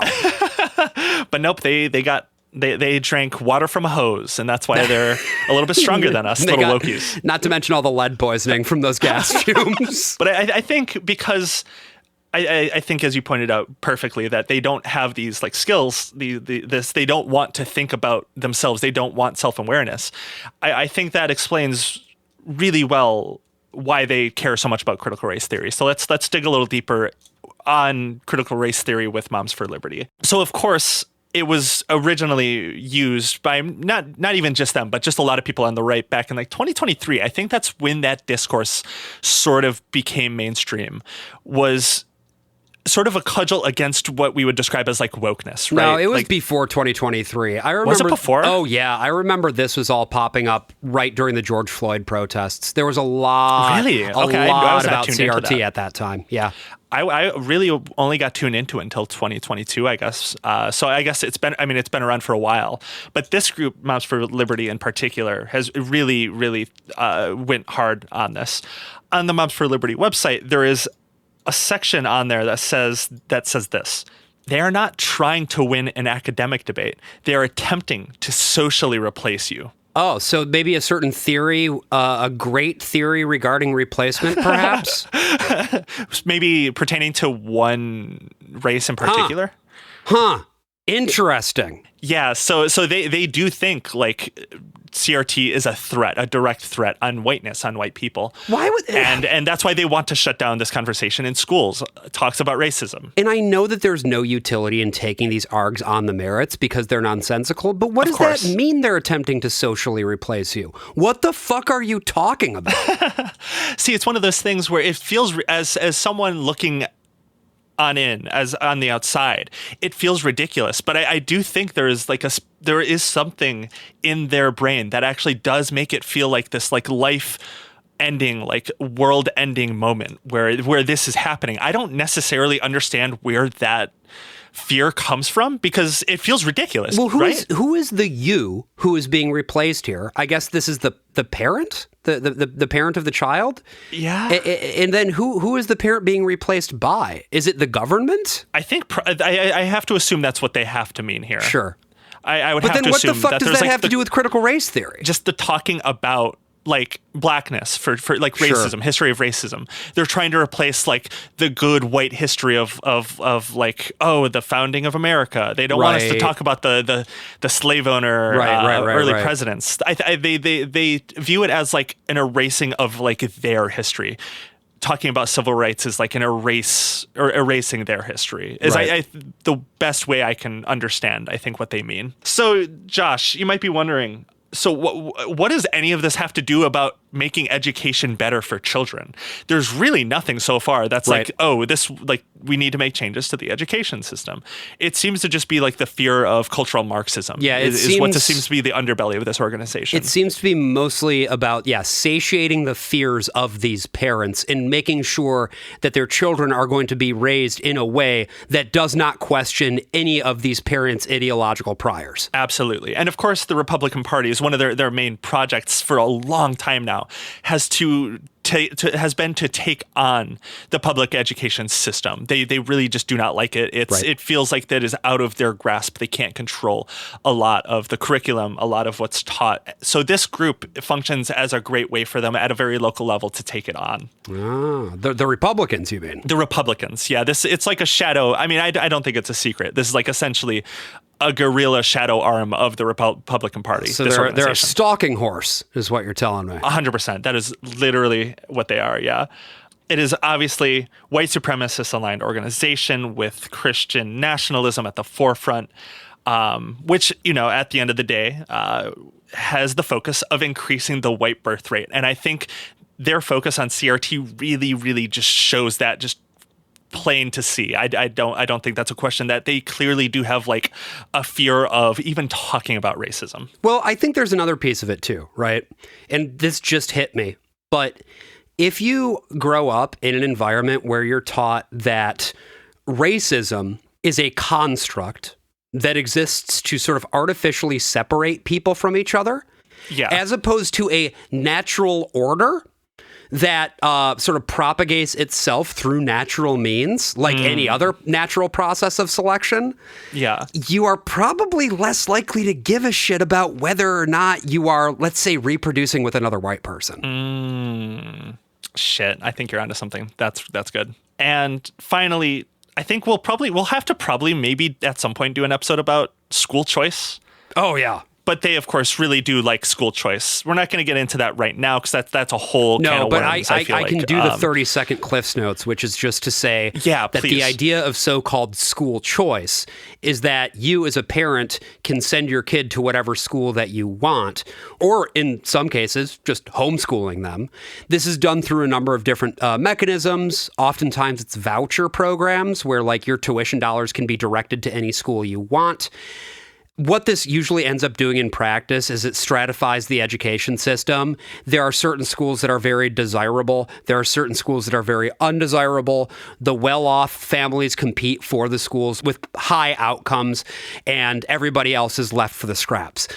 But nope, they drank water from a hose, and that's why they're a little bit stronger than us, little Wokies. Not to mention all the lead poisoning from those gas fumes. But I think because I think, as you pointed out perfectly, that they don't have these skills. They don't want to think about themselves. They don't want self-awareness. I think that explains really well why they care so much about critical race theory. So let's dig a little deeper on critical race theory with Moms for Liberty. So of course, it was originally used by not even just them, but just a lot of people on the right back in 2023. I think that's when that discourse sort of became mainstream. Was sort of a cudgel against what we would describe as like wokeness, right? No, it was like, before 2023. I remember. Was it before? Oh yeah, I remember this was all popping up right during the George Floyd protests. There was a lot, really? a Okay, lot I was not about tuned into CRT that. at that time. Yeah. I really only got tuned into it until 2022, I guess. So I guess it's been around for a while. But this group, Moms for Liberty in particular, has really, really went hard on this. On the Moms for Liberty website, there is a section on there that says this. They are not trying to win an academic debate. They are attempting to socially replace you. Oh, so maybe a certain theory, a great theory regarding replacement, perhaps? Maybe pertaining to one race in particular? Huh. Interesting. Yeah, so they do think like CRT is a threat, a direct threat on whiteness, on white people. Why would and that's why they want to shut down this conversation in schools. Talks about racism. And I know that there's no utility in taking these args on the merits because they're nonsensical, but what does that mean they're attempting to socially replace you? What the fuck are you talking about? See, it's one of those things where it feels as someone looking on the outside, it feels ridiculous. But I do think there is something in their brain that actually does make it feel like this like life ending, like world ending moment where this is happening. I don't necessarily understand where that fear comes from because it feels ridiculous. Well, right? who is the you who is being replaced here? I guess this is the parent, the parent of the child. Yeah. And then who is the parent being replaced by? Is it the government? I think I have to assume that's what they have to mean here. Sure. I would but have to assume. But then what the fuck does that like have to do with critical race theory? Just the talking about like blackness for like racism, history of racism. They're trying to replace like the good white history of like, oh, the founding of America. They don't want us to talk about the slave owner early presidents. They view it as like an erasing of like their history. Talking about civil rights is like an erasing their history is the best way I can understand, I think, what they mean. So Josh, you might be wondering, so what does any of this have to do about making education better for children? There's really nothing so far that's like, oh, this like we need to make changes to the education system. It seems to just be like the fear of cultural Marxism. Yeah, is what seems to be the underbelly of this organization. It seems to be mostly about satiating the fears of these parents and making sure that their children are going to be raised in a way that does not question any of these parents' ideological priors. Absolutely. And of course, the Republican Party is one of their main projects for a long time now, has been to take on the public education system. They really just do not like it. It feels like that is out of their grasp. They can't control a lot of the curriculum, a lot of what's taught. So this group functions as a great way for them at a very local level to take it on. The Republicans, you mean? The Republicans, yeah. It's like a shadow. I mean, I don't think it's a secret. This is like essentially a guerrilla shadow arm of the Republican Party. So they're a stalking horse, is what you're telling me. 100%. That is literally what they are, yeah. It is obviously white supremacist-aligned organization with Christian nationalism at the forefront, which, at the end of the day, has the focus of increasing the white birth rate. And I think their focus on CRT really, really just shows that just plain to see. I don't think that's a question that they clearly do have like a fear of even talking about racism. Well, I think there's another piece of it too, right? And this just hit me. But if you grow up in an environment where you're taught that racism is a construct that exists to sort of artificially separate people from each other, as opposed to a natural order that sort of propagates itself through natural means, like any other natural process of selection, you are probably less likely to give a shit about whether or not you are, let's say, reproducing with another white person. Shit, I think you're onto something. That's good. And finally, I think we'll have to maybe at some point do an episode about school choice. Oh, yeah. But they, of course, really do like school choice. We're not going to get into that right now because that's a whole can of worms. I can do the 30-second Cliff's Notes, which is just to say that the idea of so-called school choice is that you as a parent can send your kid to whatever school that you want, or in some cases, just homeschooling them. This is done through a number of different mechanisms. Oftentimes it's voucher programs where like your tuition dollars can be directed to any school you want. What this usually ends up doing in practice is it stratifies the education system. There are certain schools that are very desirable. There are certain schools that are very undesirable. The well-off families compete for the schools with high outcomes, and everybody else is left for the scraps,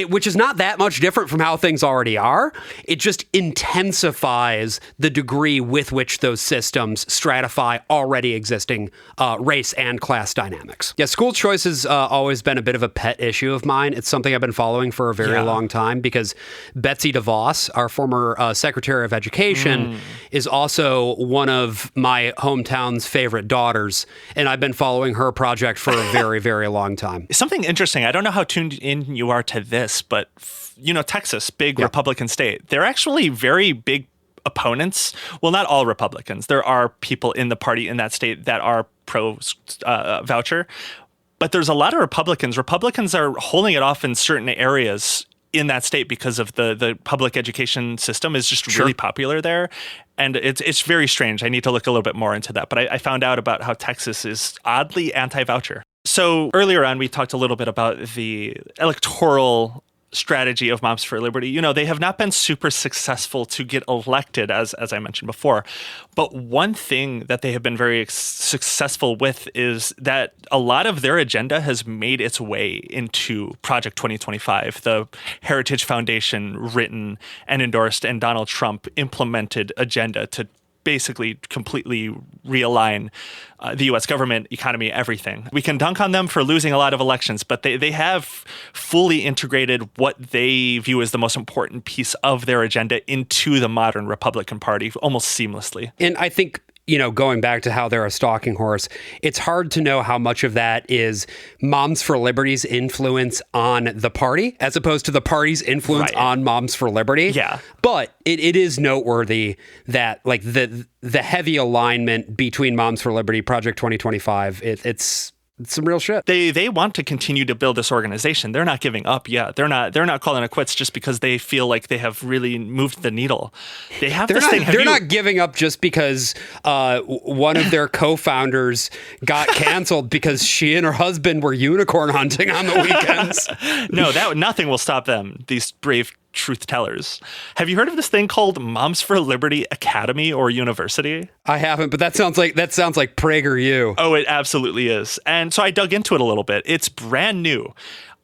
which is not that much different from how things already are. It just intensifies the degree with which those systems stratify already existing race and class dynamics. Yeah, school choice has always been a bit of a pet issue of mine. It's something I've been following for a very long time because Betsy DeVos, our former Secretary of Education, is also one of my hometown's favorite daughters, and I've been following her project for a very, very long time. Something interesting, I don't know how tuned in you are to this, but Texas, big Republican state, they're actually very big opponents. Well, not all Republicans. There are people in the party in that state that are pro voucher. But there's a lot of Republicans. Republicans are holding it off in certain areas in that state because of the public education system is just really popular there. And it's very strange. I need to look a little bit more into that. But I found out about how Texas is oddly anti-voucher. So earlier on, we talked a little bit about the electoral strategy of Moms for Liberty. They have not been super successful to get elected, as I mentioned before. But one thing that they have been very successful with is that a lot of their agenda has made its way into Project 2025, the Heritage Foundation written and endorsed and Donald Trump implemented agenda to basically completely realign the U.S. government, economy, everything. We can dunk on them for losing a lot of elections, but they have fully integrated what they view as the most important piece of their agenda into the modern Republican Party almost seamlessly. And I think, going back to how they're a stalking horse, it's hard to know how much of that is Moms for Liberty's influence on the party as opposed to the party's influence on Moms for Liberty. Yeah. But it is noteworthy that like the heavy alignment between Moms for Liberty, Project 2025, it's some real shit. They want to continue to build this organization. They're not giving up yet. They're not calling it quits just because they feel like they have really moved the needle. They have this thing. They're not giving up just because one of their co-founders got canceled because she and her husband were unicorn hunting on the weekends. No, nothing will stop them. These brave truth tellers. Have you heard of this thing called Moms for Liberty Academy or University? I haven't, but that sounds like PragerU. Oh, it absolutely is. And so I dug into it a little bit. It's brand new.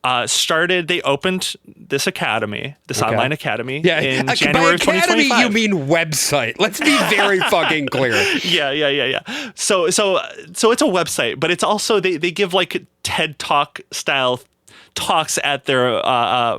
They opened this academy, online academy in January of 2025. By academy, you mean website. Let's be very fucking clear. Yeah. So it's a website, but it's also, they give like TED Talk style talks at their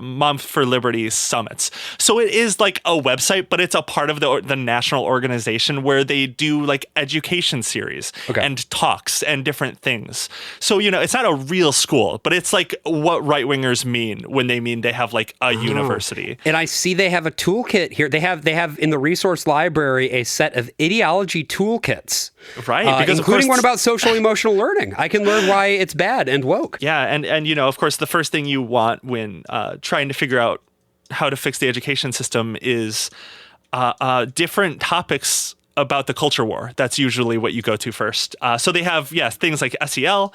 Moms for Liberty summits. So it is like a website, but it's a part of the national organization where they do like education series and talks and different things. So, it's not a real school, but it's like what right-wingers mean when they mean they have like a university. And I see they have a toolkit here. They have in the resource library a set of ideology toolkits. Right. Because including one about social emotional learning. I can learn why it's bad and woke. Yeah. And of course, the first thing you want when trying to figure out how to fix the education system is different topics about the culture war. That's usually what you go to first. So they have, things like SEL.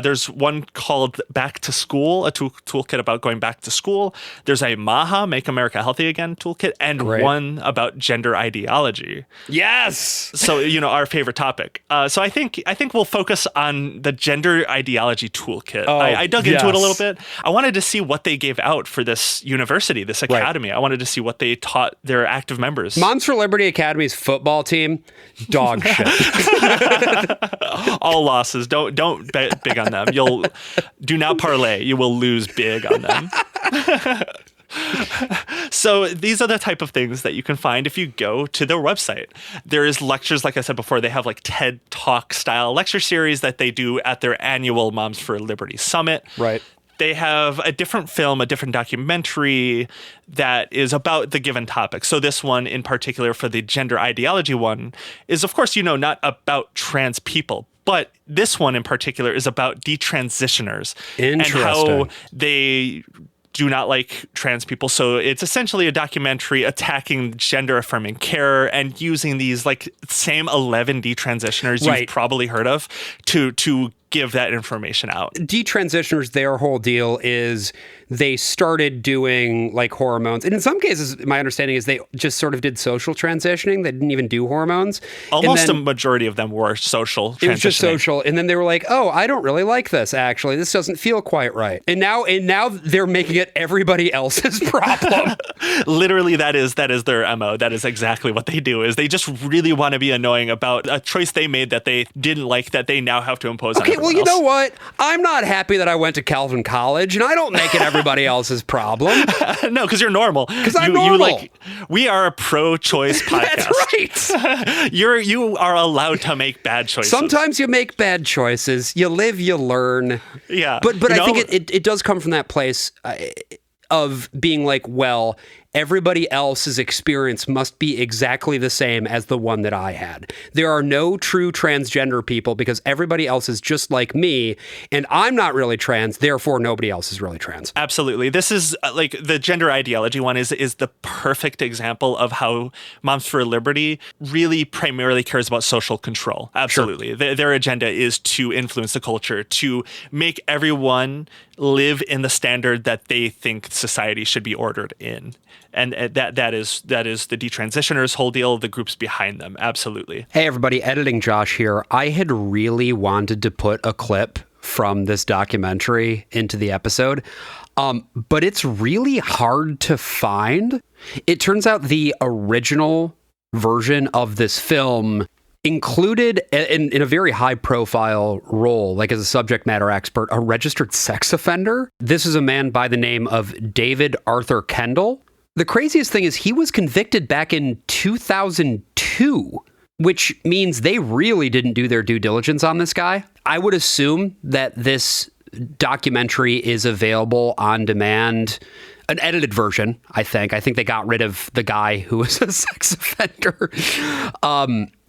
There's one called Back to School, a toolkit about going back to school. There's a MAHA, Make America Healthy Again toolkit, and one about gender ideology. Yes! So, our favorite topic. So I think we'll focus on the gender ideology toolkit. I dug into it a little bit. I wanted to see what they gave out for this university, this academy. Right. I wanted to see what they taught their active members. Moms for Liberty Academy's football team, dog shit. All losses. Don't bet big on them. Do not parlay. You will lose big on them. So these are the type of things that you can find if you go to their website. There is lectures, like I said before, they have like TED Talk style lecture series that they do at their annual Moms for Liberty Summit. Right. they have a different film, a different documentary that is about the given topic. So this one in particular, for the gender ideology one, is of course, not about trans people. But this one in particular is about detransitioners and how they do not like trans people. So it's essentially a documentary attacking gender affirming care and using these same 11 detransitioners you've probably heard of to give that information out. Detransitioners, their whole deal is they started doing hormones. And in some cases, my understanding is they just sort of did social transitioning. They didn't even do hormones. Almost a majority of them were social transitioning. It was just social. And then they were like, oh, I don't really like this, actually. This doesn't feel quite right. And now they're making it everybody else's problem. Literally, that is their MO. That is exactly what they do, is they just really want to be annoying about a choice they made that they didn't like, that they now have to impose on everyone else. You know what? I'm not happy that I went to Calvin College, and I don't make it everybody else's problem. No, because you're normal. Because I'm normal. We are a pro-choice podcast. That's right. You are allowed to make bad choices. Sometimes you make bad choices. You live, you learn. Yeah. But I think it does come from that place of being well, everybody else's experience must be exactly the same as the one that I had. There are no true transgender people because everybody else is just like me, and I'm not really trans, therefore nobody else is really trans. Absolutely. This is the gender ideology one is the perfect example of how Moms for Liberty really primarily cares about social control. Absolutely. Sure. Their agenda is to influence the culture, to make everyone live in the standard that they think society should be ordered in. And that is the detransitioners' whole deal, the groups behind them. Absolutely. Hey, everybody. Editing Josh here. I had really wanted to put a clip from this documentary into the episode, but it's really hard to find. It turns out the original version of this film included in a very high-profile role, as a subject matter expert, a registered sex offender. This is a man by the name of David Arthur Kendall. The craziest thing is he was convicted back in 2002, which means they really didn't do their due diligence on this guy. I would assume that this documentary is available on demand, an edited version, I think. I think they got rid of the guy who was a sex offender.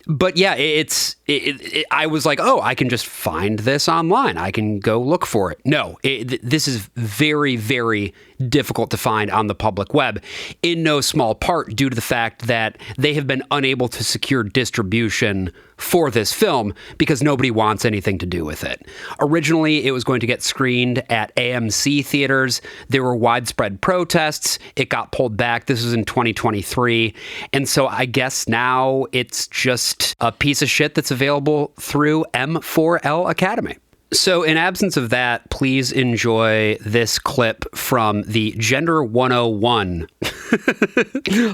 But yeah, I was like, oh, I can just find this online. I can go look for it. No, this is very, very difficult to find on the public web, in no small part due to the fact that they have been unable to secure distribution for this film because nobody wants anything to do with it. Originally, it was going to get screened at AMC theaters. There were widespread protests. It got pulled back. This was in 2023. And so I guess now it's just a piece of shit that's available through M4L Academy. So in absence of that, please enjoy this clip from the Gender 101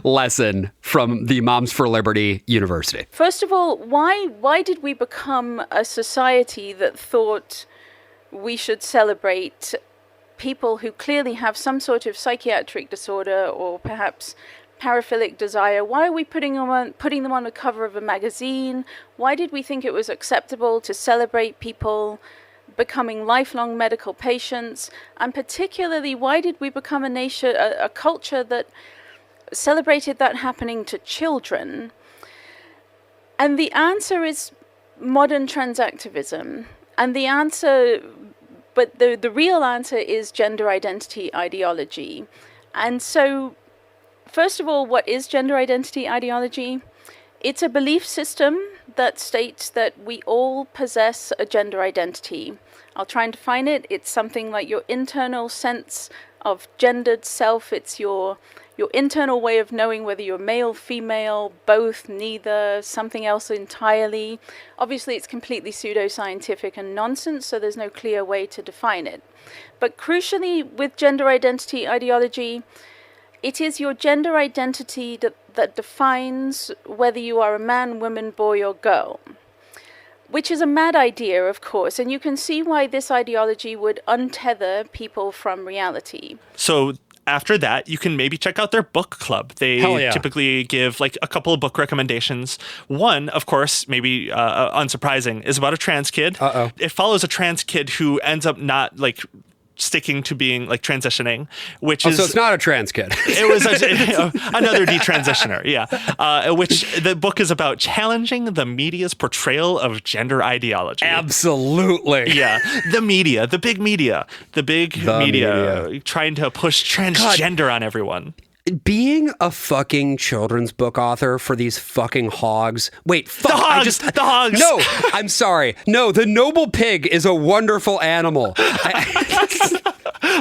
lesson from the Moms for Liberty University. First of all, why did we become a society that thought we should celebrate people who clearly have some sort of psychiatric disorder or perhaps paraphilic desire? Why are we putting them on the cover of a magazine? Why did we think it was acceptable to celebrate people becoming lifelong medical patients? And particularly, why did we become a nation, a culture that celebrated that happening to children? And the answer is modern transactivism. And the answer, but the real answer is gender identity ideology. And so, first of all, what is gender identity ideology? It's a belief system that states that we all possess a gender identity. I'll try and define it. It's something like your internal sense of gendered self. It's your internal way of knowing whether you're male, female, both, neither, something else entirely. Obviously, it's completely pseudoscientific and nonsense, so there's no clear way to define it. But crucially, with gender identity ideology, it is your gender identity that defines whether you are a man, woman, boy, or girl, which is a mad idea, of course, and you can see why this ideology would untether people from reality. So after that, you can maybe check out their book club. They typically give a couple of book recommendations. One, of course, maybe unsurprising, is about a trans kid. Uh-oh. It follows a trans kid who ends up not sticking to being like transitioning, which is... So it's not a trans kid. It was another detransitioner, yeah. Which the book is about challenging the media's portrayal of gender ideology. Absolutely. Yeah. The media, the big media, media trying to push transgender on everyone. Being a fucking children's book author for these fucking hogs. Wait, fuck. The hogs. No, I'm sorry. No, the noble pig is a wonderful animal.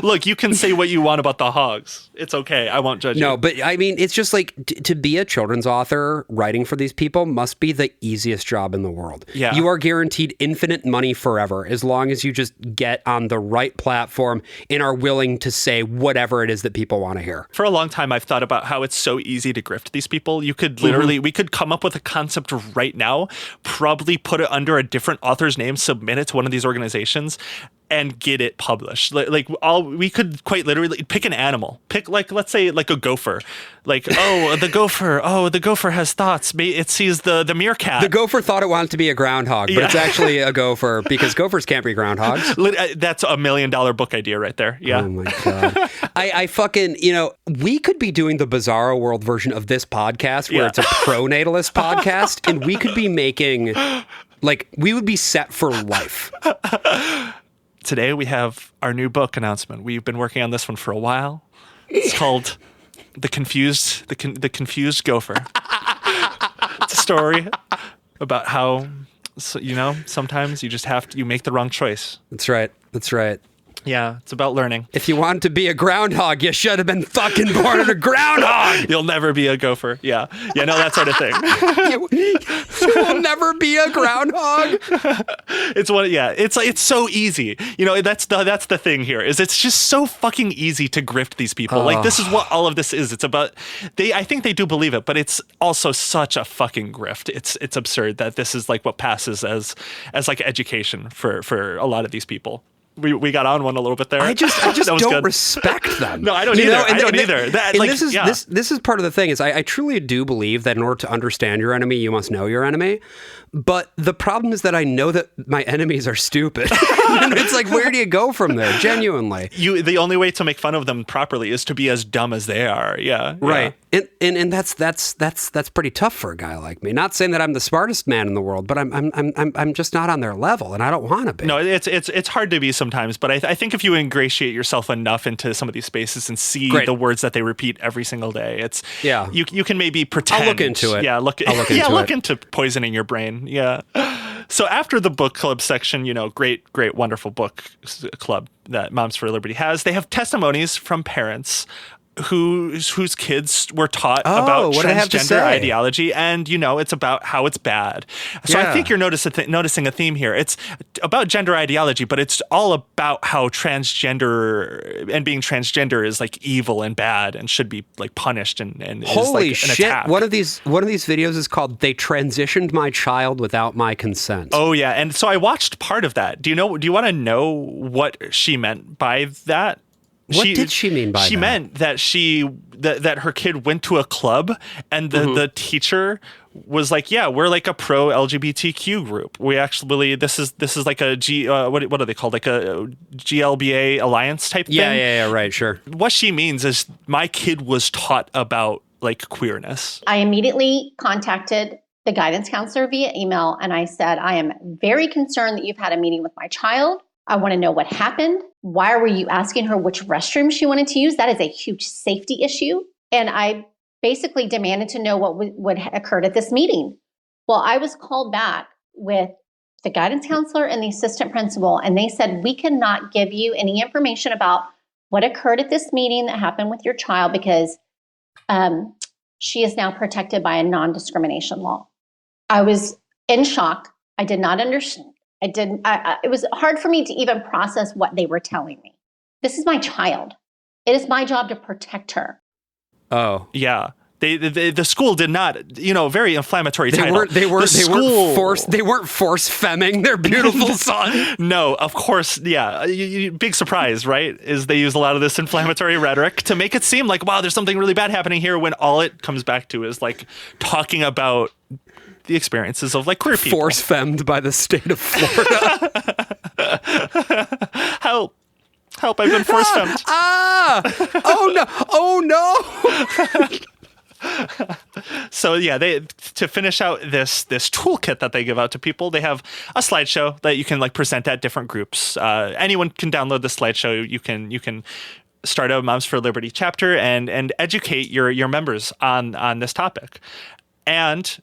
Look, you can say what you want about the hogs. It's okay. I won't judge you. No, but I mean, it's just like to be a children's author writing for these people must be the easiest job in the world. Yeah. You are guaranteed infinite money forever as long as you just get on the right platform and are willing to say whatever it is that people want to hear. For a long time, I've thought about how it's so easy to grift these people. You could literally, we could come up with a concept right now, probably put it under a different author's name, submit it to one of these organizations, and get it published. We could quite literally pick an animal. Pick let's say like a gopher. The gopher has thoughts. It sees the meerkat. The gopher thought it wanted to be a groundhog, but it's actually a gopher because gophers can't be groundhogs. That's $1 million book idea right there. Yeah. Oh my God. I fucking, we could be doing the Bizarro World version of this podcast where it's a pro-natalist podcast, and we could be making, we would be set for life. Today we have our new book announcement. We've been working on this one for a while. It's called The Confused Gopher. It's a story about how, sometimes you just you make the wrong choice. That's right. Yeah, it's about learning. If you wanted to be a groundhog, you should have been fucking born a groundhog. You'll never be a gopher. Yeah, no, that sort of thing. You'll never be a groundhog. It's so easy. That's the thing here. Is it's just so fucking easy to grift these people. Like, this is what all of this is. It's about I think they do believe it, but it's also such a fucking grift. It's absurd that this is like what passes as like education for a lot of these people. We got on one a little bit there. I just don't respect them. No, I don't either. I don't either. This is part of the thing is I truly do believe that in order to understand your enemy, you must know your enemy. But the problem is that I know that my enemies are stupid. And it's like, where do you go from there? Genuinely. The only way to make fun of them properly is to be as dumb as they are. Yeah. Right. Yeah. And that's pretty tough for a guy like me. Not saying that I'm the smartest man in the world, but I'm just not on their level, and I don't want to be. No, it's hard to be sometimes, but I think if you ingratiate yourself enough into some of these spaces and see the words that they repeat every single day, you can maybe pretend. I'll look into it. Yeah, look into poisoning your brain. Yeah. So after the book club section, great, wonderful book club that Moms for Liberty has, they have testimonies from parents whose kids were taught about transgender ideology, and it's about how it's bad. So I think you're noticing a theme here. It's about gender ideology, but it's all about how transgender and being transgender is like evil and bad and should be like punished and holy is like shit! An attack. One of these videos is called "They Transitioned My Child Without My Consent." Oh yeah, and so I watched part of that. Do you want to know what she meant by that? What did she mean by that? She meant that that her kid went to a club and the teacher was like, yeah, we're like a pro LGBTQ group. We actually, this is like a what are they called? Like a GLBA alliance type thing. Yeah, right, sure. What she means is my kid was taught about like queerness. I immediately contacted the guidance counselor via email, and I said, I am very concerned that you've had a meeting with my child. I want to know what happened. Why were you asking her which restroom she wanted to use? That is a huge safety issue. And I basically demanded to know what occurred at this meeting. Well, I was called back with the guidance counselor and the assistant principal, and they said, we cannot give you any information about what occurred at this meeting that happened with your child because she is now protected by a non-discrimination law. I was in shock. I did not understand. It was hard for me to even process what they were telling me. This is my child. It is my job to protect her. Oh. Yeah. The school did not, very inflammatory title. They weren't force femming their beautiful son. No, of course. Yeah. Big surprise, right? Is they use a lot of this inflammatory rhetoric to make it seem like, wow, there's something really bad happening here, when all it comes back to is like talking about the experiences of like queer people. Force femmed by the state of Florida. How Help, I've been force dumped. Oh no. So yeah, to finish out this toolkit that they give out to people, they have a slideshow that you can like present at different groups. Anyone can download the slideshow. You can start a Moms for Liberty chapter and educate your members on this topic. And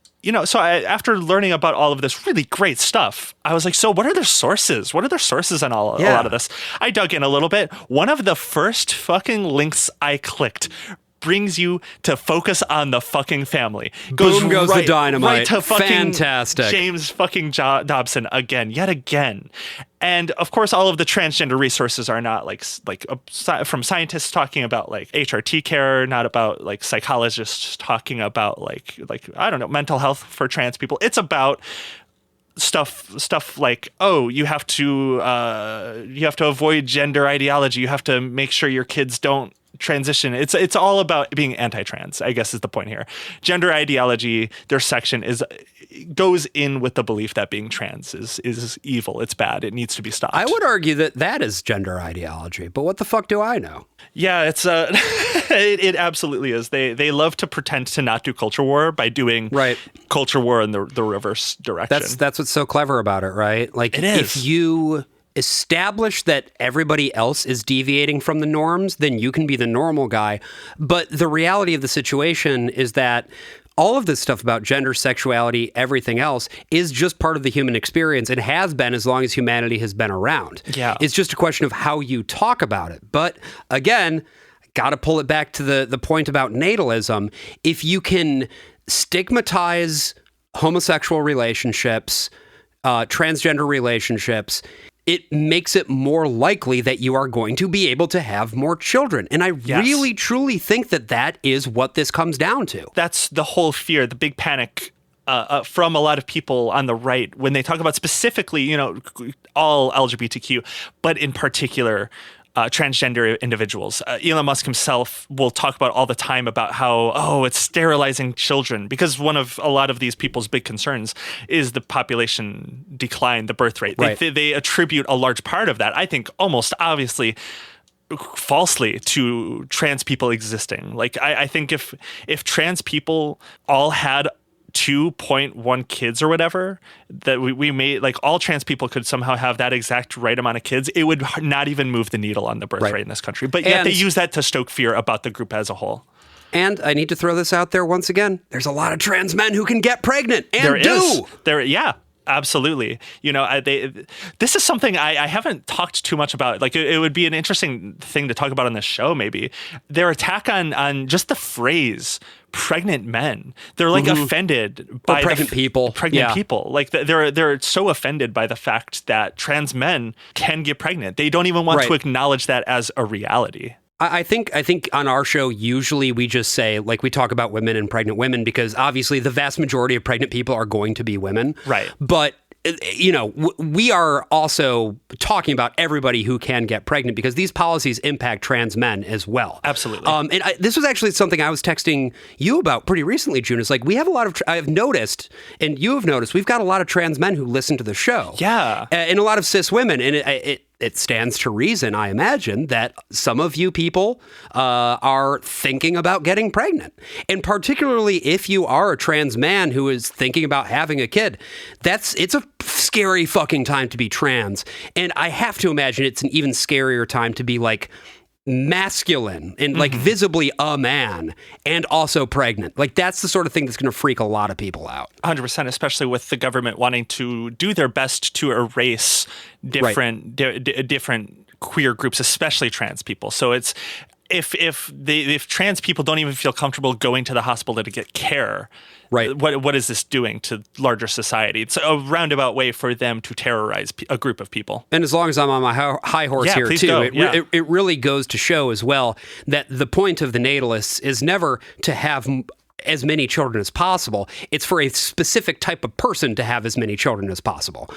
so after learning about all of this really great stuff, I was like, so what are their sources? What are their sources on a lot of this? I dug in a little bit. One of the first fucking links I clicked brings you to Focus on the Fucking Family. Boom goes the dynamite. Right to fucking Fantastic. James fucking Dobson yet again. And of course, all of the transgender resources are not like from scientists talking about like HRT care, not about like psychologists talking about like I don't know, mental health for trans people. It's about stuff like, oh, you have to avoid gender ideology. You have to make sure your kids don't transition. It's all about being anti-trans, I guess is the point here. Gender ideology, their section goes in with the belief that being trans is evil. It's bad. It needs to be stopped. I would argue that is gender ideology, but what the fuck do I know? Yeah, it's it absolutely is. They love to pretend to not do culture war by doing culture war in the reverse direction. That's what's so clever about it, right? Like, it is. If you establish that everybody else is deviating from the norms, then you can be the normal guy. But the reality of the situation is that all of this stuff about gender, sexuality, everything else is just part of the human experience and has been as long as humanity has been around. Yeah. It's just a question of how you talk about it. But again, got to pull it back to the point about natalism. If you can stigmatize homosexual relationships, transgender relationships, it makes it more likely that you are going to be able to have more children. And I really, truly think that is what this comes down to. That's the whole fear, the big panic from a lot of people on the right when they talk about specifically, all LGBTQ, but in particular, transgender individuals. Elon Musk himself will talk about all the time about how, it's sterilizing children, because one of a lot of these people's big concerns is the population decline, the birth rate. Right. They attribute a large part of that, I think, almost obviously falsely, to trans people existing. Like, I think if trans people all had 2.1 kids or whatever, that we made, like, all trans people could somehow have that exact right amount of kids, it would not even move the needle on the birth rate in this country. But yet they use that to stoke fear about the group as a whole. And I need to throw this out there once again. There's a lot of trans men who can get pregnant and Yeah. Absolutely. This is something I haven't talked too much about. Like, it would be an interesting thing to talk about on this show, maybe. Their attack on just the phrase pregnant men. They're like offended by pregnant people. Pregnant people. Like, they're so offended by the fact that trans men can get pregnant. They don't even want to acknowledge that as a reality. I think on our show, usually we just say, like, we talk about women and pregnant women because obviously the vast majority of pregnant people are going to be women. Right. But, we are also talking about everybody who can get pregnant because these policies impact trans men as well. Absolutely. And this was actually something I was texting you about pretty recently, June. It's like, we have a lot of, I've noticed, and you have noticed, we've got a lot of trans men who listen to the show. Yeah. And a lot of cis women. And it stands to reason, I imagine, that some of you people are thinking about getting pregnant. And particularly if you are a trans man who is thinking about having a kid, it's a scary fucking time to be trans. And I have to imagine it's an even scarier time to be, like, masculine and like visibly a man and also pregnant. Like, that's the sort of thing that's going to freak a lot of people out. 100%, especially with the government wanting to do their best to erase different queer groups, especially trans people. So it's if trans people don't even feel comfortable going to the hospital to get care, what is this doing to larger society? It's a roundabout way for them to terrorize a group of people. And as long as I'm on my high horse here too, it really goes to show as well that the point of the natalists is never to have as many children as possible. It's for a specific type of person to have as many children as possible.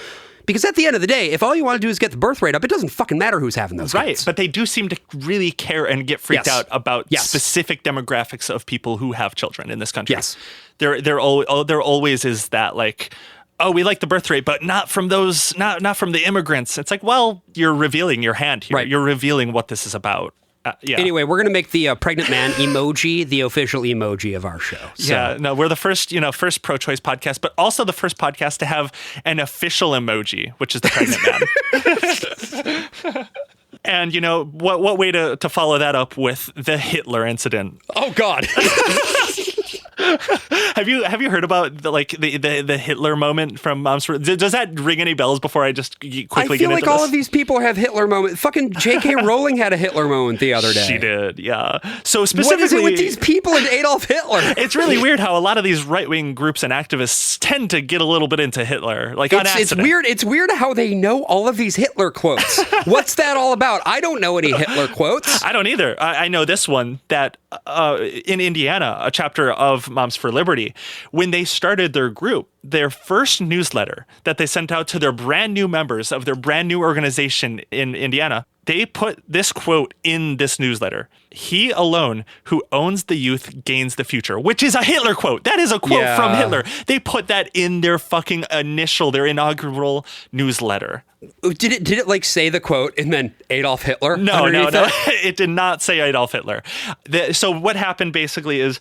Because at the end of the day, if all you want to do is get the birth rate up, it doesn't fucking matter who's having those kids. Right, but they do seem to really care and get freaked out about specific demographics of people who have children in this country. Yes. There always is that, like, oh, we like the birth rate, but not from those, not from the immigrants. It's like, well, you're revealing your hand here. Right. You're revealing what this is about. Yeah. Anyway, we're going to make the pregnant man emoji the official emoji of our show. So. Yeah, no, we're the first pro-choice podcast, but also the first podcast to have an official emoji, which is the pregnant man. And what way to follow that up with the Hitler incident? Oh God. Have you heard about the Hitler moment from Moms for? Does that ring any bells? Before I just quickly get into this, I feel like all of these people have Hitler moments. Fucking J.K. Rowling had a Hitler moment the other day. She did, yeah. So specifically, what is it with these people and Adolf Hitler? It's really weird how a lot of these right-wing groups and activists tend to get a little bit into Hitler, on accident. It's weird. It's weird how they know all of these Hitler quotes. What's that all about? I don't know any Hitler quotes. I don't either. I know this one that in Indiana, a chapter of Moms for Liberty, when they started their group, their first newsletter that they sent out to their brand new members of their brand new organization in Indiana, they put this quote in this newsletter: "He alone who owns the youth gains the future," which is a Hitler quote. That is a quote from Hitler. They put that in their fucking their inaugural newsletter. Did it say the quote and then Adolf Hitler? No. It did not say Adolf Hitler. So what happened basically is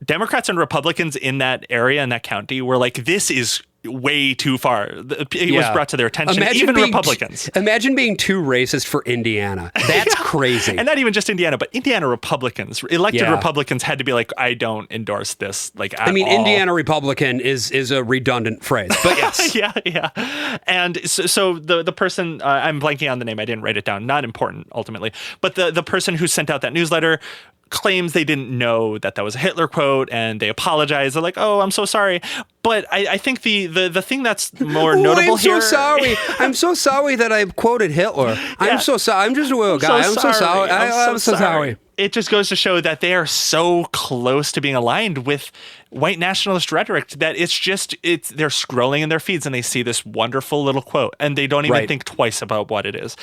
Democrats and Republicans in that area, in that county, were like, this is way too far. It was brought to their attention. Even Republicans. Imagine being too racist for Indiana. That's crazy. And not even just Indiana, but Indiana Republicans, elected Republicans, had to be like, I don't endorse this. Indiana Republican is a redundant phrase, but yes. Yeah. And so the person, I'm blanking on the name. I didn't write it down. Not important, ultimately. But the person who sent out that newsletter claims they didn't know that was a Hitler quote, and they apologize. They're like, "Oh, I'm so sorry." But I think the thing that's more notable here. I'm so sorry that I quoted Hitler. I'm so sorry. I'm just a little guy. I'm so sorry. I'm so sorry. It just goes to show that they are so close to being aligned with white nationalist rhetoric that they're scrolling in their feeds and they see this wonderful little quote and they don't even think twice about what it is.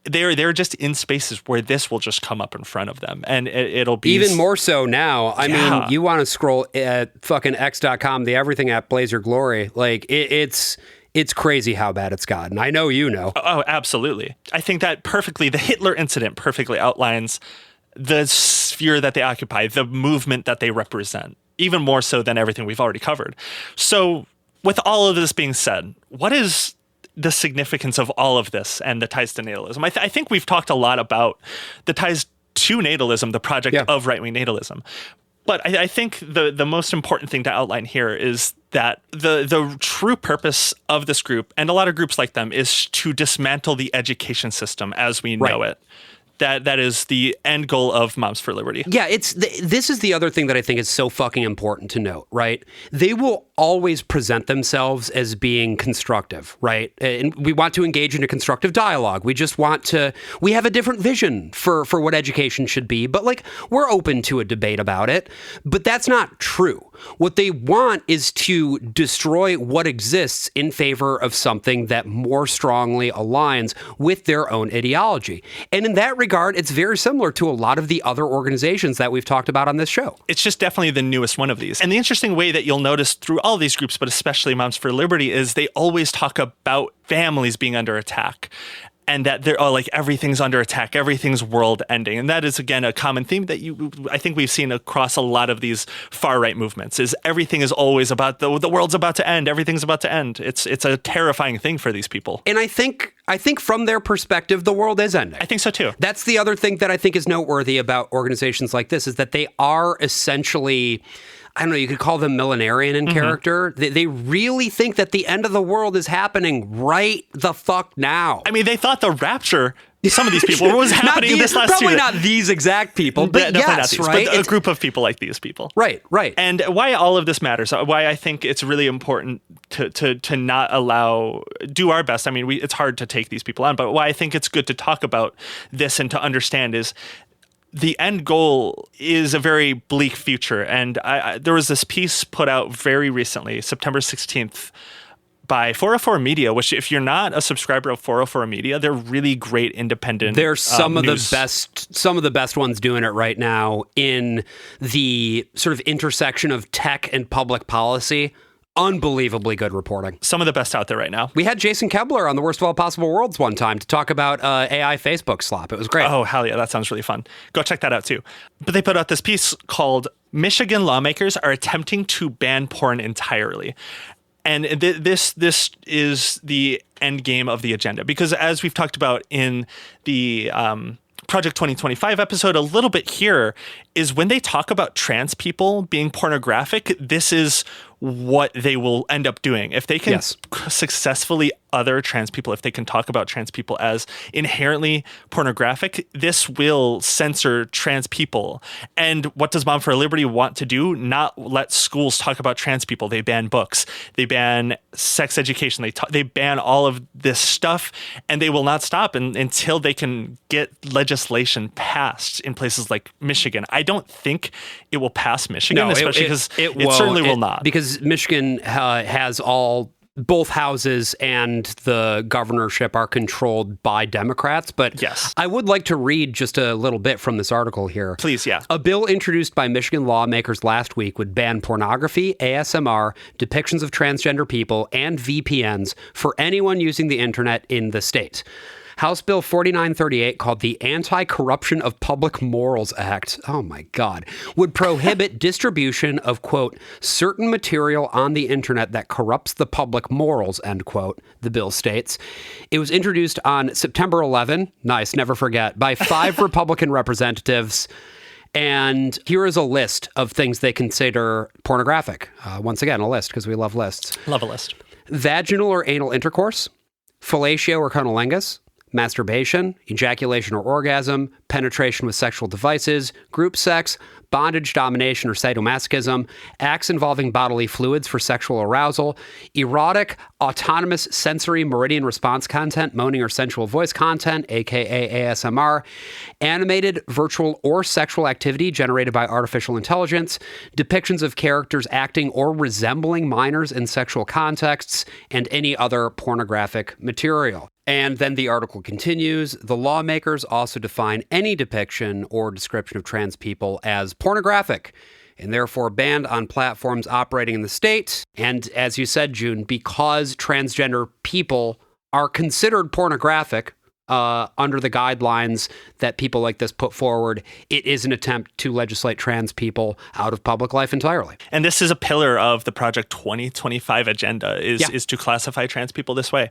They're just in spaces where this will just come up in front of them, and it'll be even more so now. I mean, you want to scroll at fucking x.com, the everything app, blaze your glory. It's crazy how bad it's gotten. I know you know. Oh, absolutely. I think that the Hitler incident perfectly outlines the sphere that they occupy, the movement that they represent, even more so than everything we've already covered. So with all of this being said, what is the significance of all of this and the ties to natalism? I think we've talked a lot about the ties to natalism, the project of right-wing natalism. But I think the most important thing to outline here is that the true purpose of this group, and a lot of groups like them, is to dismantle the education system as we know it. That is the end goal of Moms for Liberty. Yeah, this is the other thing that I think is so fucking important to note, right? They will always present themselves as being constructive, right? And we want to engage in a constructive dialogue. We have a different vision for what education should be, but we're open to a debate about it. But that's not true. What they want is to destroy what exists in favor of something that more strongly aligns with their own ideology. And in that regard, it's very similar to a lot of the other organizations that we've talked about on this show. It's just definitely the newest one of these. And the interesting way that you'll notice through all these groups, but especially Moms for Liberty, is they always talk about families being under attack. And that they're everything's under attack, everything's world ending. And that is, again, a common theme that I think we've seen across a lot of these far right movements, is everything is always about the world's about to end. Everything's about to end. It's a terrifying thing for these people. And I think from their perspective, the world is ending. I think so too. That's the other thing that I think is noteworthy about organizations like this, is that they are essentially, I don't know, you could call them millenarian in character. They really think that the end of the world is happening right the fuck now. I mean, they thought the rapture, some of these people, was happening this last probably year. Not these exact people, but yes, right? But a group of people like these people. Right. And why all of this matters, why I think it's really important to not do our best. I mean, it's hard to take these people on, but why I think it's good to talk about this and to understand is the end goal is a very bleak future. And there was this piece put out very recently, September 16th, by 404 Media, which, if you're not a subscriber of 404 Media, they're really great independent. They're some of news. the best ones doing it right now in the sort of intersection of tech and public policy. unbelievably good reporting. Some of the best out there right now. We had Jason Kebler on the Worst of All Possible Worlds one time to talk about AI Facebook slop. It was great. Oh, hell yeah. That sounds really fun. Go check that out too. But they put out this piece called Michigan Lawmakers Are Attempting to Ban Porn Entirely. And this is the end game of the agenda, because as we've talked about in the Project 2025 episode a little bit here, is when they talk about trans people being pornographic, this is what they will end up doing. If they can successfully other trans people, if they can talk about trans people as inherently pornographic, this will censor trans people. And what does Mom for Liberty want to do? Not let schools talk about trans people. They ban books. They ban sex education. They ban all of this stuff, and they will not stop until they can get legislation passed in places like Michigan. I don't think it will pass Michigan, especially because it certainly will not. Because Michigan has both houses and the governorship are controlled by Democrats. But yes, I would like to read just a little bit from this article here. Please, yeah. A bill introduced by Michigan lawmakers last week would ban pornography, ASMR, depictions of transgender people, and VPNs for anyone using the internet in the state. House Bill 4938, called the Anti-Corruption of Public Morals Act, oh my God, would prohibit distribution of, quote, certain material on the internet that corrupts the public morals, end quote, the bill states. It was introduced on September 11, nice, never forget, by 5 Republican representatives. And here is a list of things they consider pornographic. Once again, a list, because we love lists. Love a list. Vaginal or anal intercourse, fellatio or cunnilingus, masturbation, ejaculation or orgasm, penetration with sexual devices, group sex, bondage, domination, or sadomasochism, acts involving bodily fluids for sexual arousal, erotic, autonomous sensory meridian response content, moaning or sensual voice content, aka ASMR, animated, virtual, or sexual activity generated by artificial intelligence, depictions of characters acting or resembling minors in sexual contexts, and any other pornographic material. And then the article continues, the lawmakers also define any depiction or description of trans people as pornographic, and therefore banned on platforms operating in the state. And as you said, June, because transgender people are considered pornographic under the guidelines that people like this put forward, it is an attempt to legislate trans people out of public life entirely. And this is a pillar of the Project 2025 agenda, is to classify trans people this way.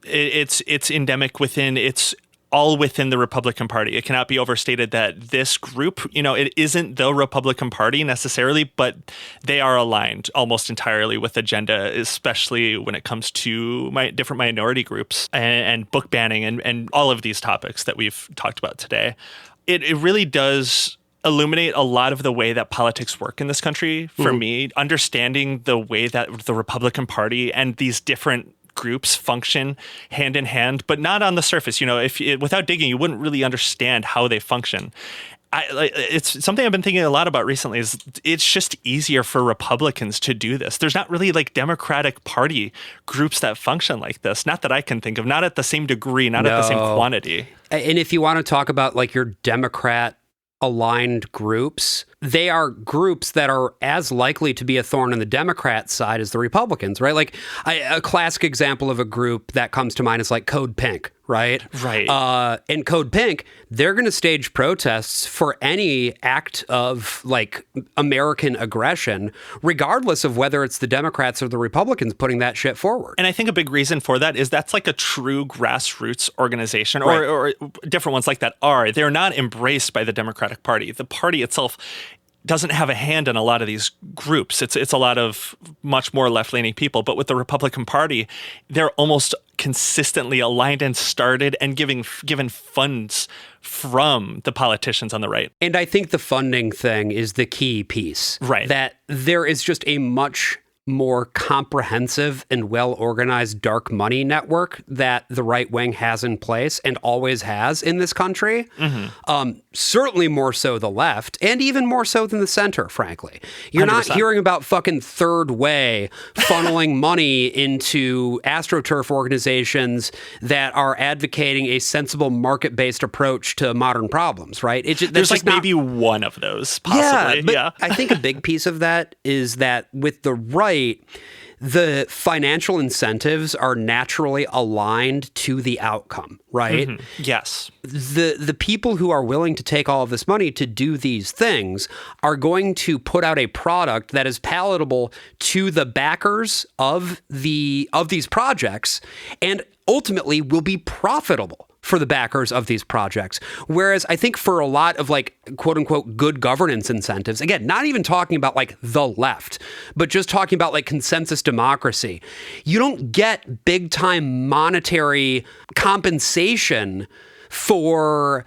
It's endemic it's all within the Republican Party. It cannot be overstated that this group, it isn't the Republican Party necessarily, but they are aligned almost entirely with agenda, especially when it comes to different minority groups and book banning and all of these topics that we've talked about today. It really does illuminate a lot of the way that politics work in this country. For me, understanding the way that the Republican Party and these different groups function hand in hand, but not on the surface. Without digging, you wouldn't really understand how they function. It's something I've been thinking a lot about recently. Is it's just easier for Republicans to do this. There's not really Democratic Party groups that function like this. Not that I can think of. Not at the same degree. Not at the same quantity. And if you want to talk about your Democrat aligned groups, they are groups that are as likely to be a thorn in the Democrat side as the Republicans, right? A classic example of a group that comes to mind is Code Pink, right? Right. In Code Pink, they're going to stage protests for any act of American aggression, regardless of whether it's the Democrats or the Republicans putting that shit forward. And I think a big reason for that is that's a true grassroots organization, or different ones like that they're not embraced by the Democratic Party. The party itself doesn't have a hand in a lot of these groups. It's a lot of much more left-leaning people. But with the Republican Party, they're almost consistently aligned and started and given funds from the politicians on the right. And I think the funding thing is the key piece. Right. That there is just a much more comprehensive and well-organized dark money network that the right wing has in place and always has in this country. Certainly more so the left, and even more so than the center, frankly. You're 100%. Not hearing about fucking Third Way funneling money into AstroTurf organizations that are advocating a sensible market-based approach to modern problems, right? There's maybe one of those, possibly. Yeah, but I think a big piece of that is that with the right, the financial incentives are naturally aligned to the outcome, right? Yes. The people who are willing to take all of this money to do these things are going to put out a product that is palatable to the backers of these projects and ultimately will be profitable for the backers of these projects. Whereas I think for a lot of like quote unquote good governance incentives, again, not even talking about like the left, but just talking about like consensus democracy, you don't get big time monetary compensation for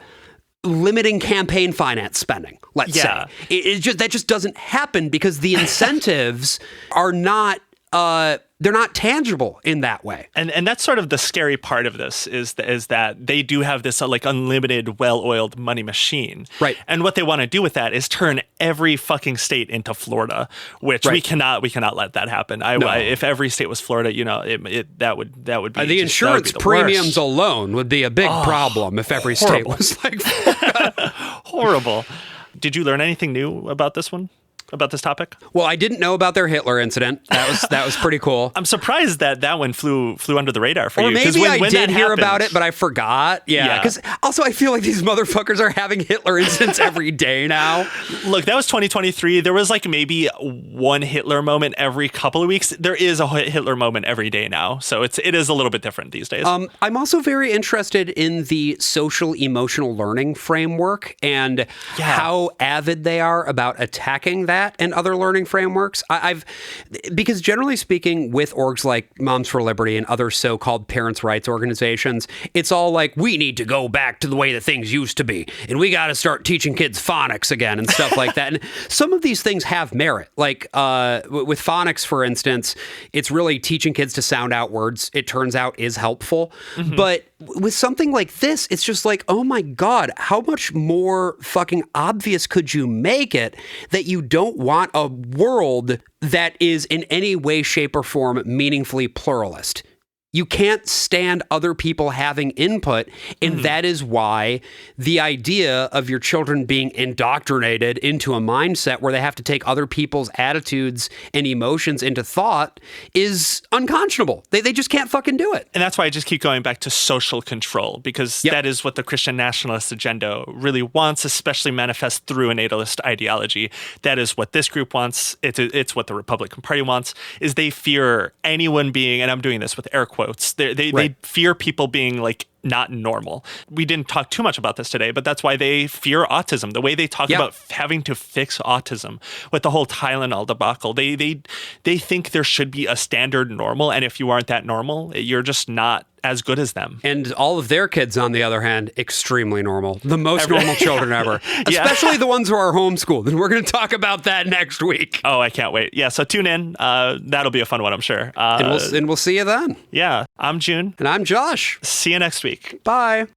limiting campaign finance spending, let's say. That just doesn't happen because the incentives are not they're not tangible in that way. And that's sort of the scary part of this is that they do have this like unlimited, well-oiled money machine. Right. And what they want to do with that is turn every fucking state into Florida, which we cannot let that happen. If every state was Florida, that would be the insurance premiums alone would be a big problem if every state was like Florida. Horrible. Did you learn anything new about this one? About this topic? Well, I didn't know about their Hitler incident. That was pretty cool. I'm surprised that one flew under the radar for you. Or maybe I did hear about it, but I forgot. Yeah, because also I feel like these motherfuckers are having Hitler incidents every day now. Look, that was 2023. There was like maybe one Hitler moment every couple of weeks. There is a Hitler moment every day now, so it is a little bit different these days. I'm also very interested in the social emotional learning framework and how avid they are about attacking that and other learning frameworks. Because generally speaking, with orgs like Moms for Liberty and other so-called parents' rights organizations, it's all like, we need to go back to the way that things used to be, and we got to start teaching kids phonics again and stuff like that. And some of these things have merit. Like with phonics, for instance, it's really teaching kids to sound out words. It turns out is helpful. But with something like this, it's just like, oh my God, how much more fucking obvious could you make it that you don't want a world that is in any way, shape, or form meaningfully pluralist? You can't stand other people having input, and that is why the idea of your children being indoctrinated into a mindset where they have to take other people's attitudes and emotions into thought is unconscionable. They just can't fucking do it. And that's why I just keep going back to social control, because that is what the Christian nationalist agenda really wants, especially manifest through a natalist ideology. That is what this group wants. It's what the Republican Party wants, is they fear anyone being, and I'm doing this with air quotes, they fear people being like not normal. We didn't talk too much about this today, but that's why they fear autism. The way they talk about having to fix autism with the whole Tylenol debacle, they think there should be a standard normal, and if you aren't that normal, you're just not as good as them. And all of their kids, on the other hand, extremely normal. The most normal children ever. Especially the ones who are homeschooled. And we're going to talk about that next week. Oh, I can't wait. Yeah, so tune in. That'll be a fun one, I'm sure. And we'll see you then. Yeah. I'm June. And I'm Josh. See you next week. Bye.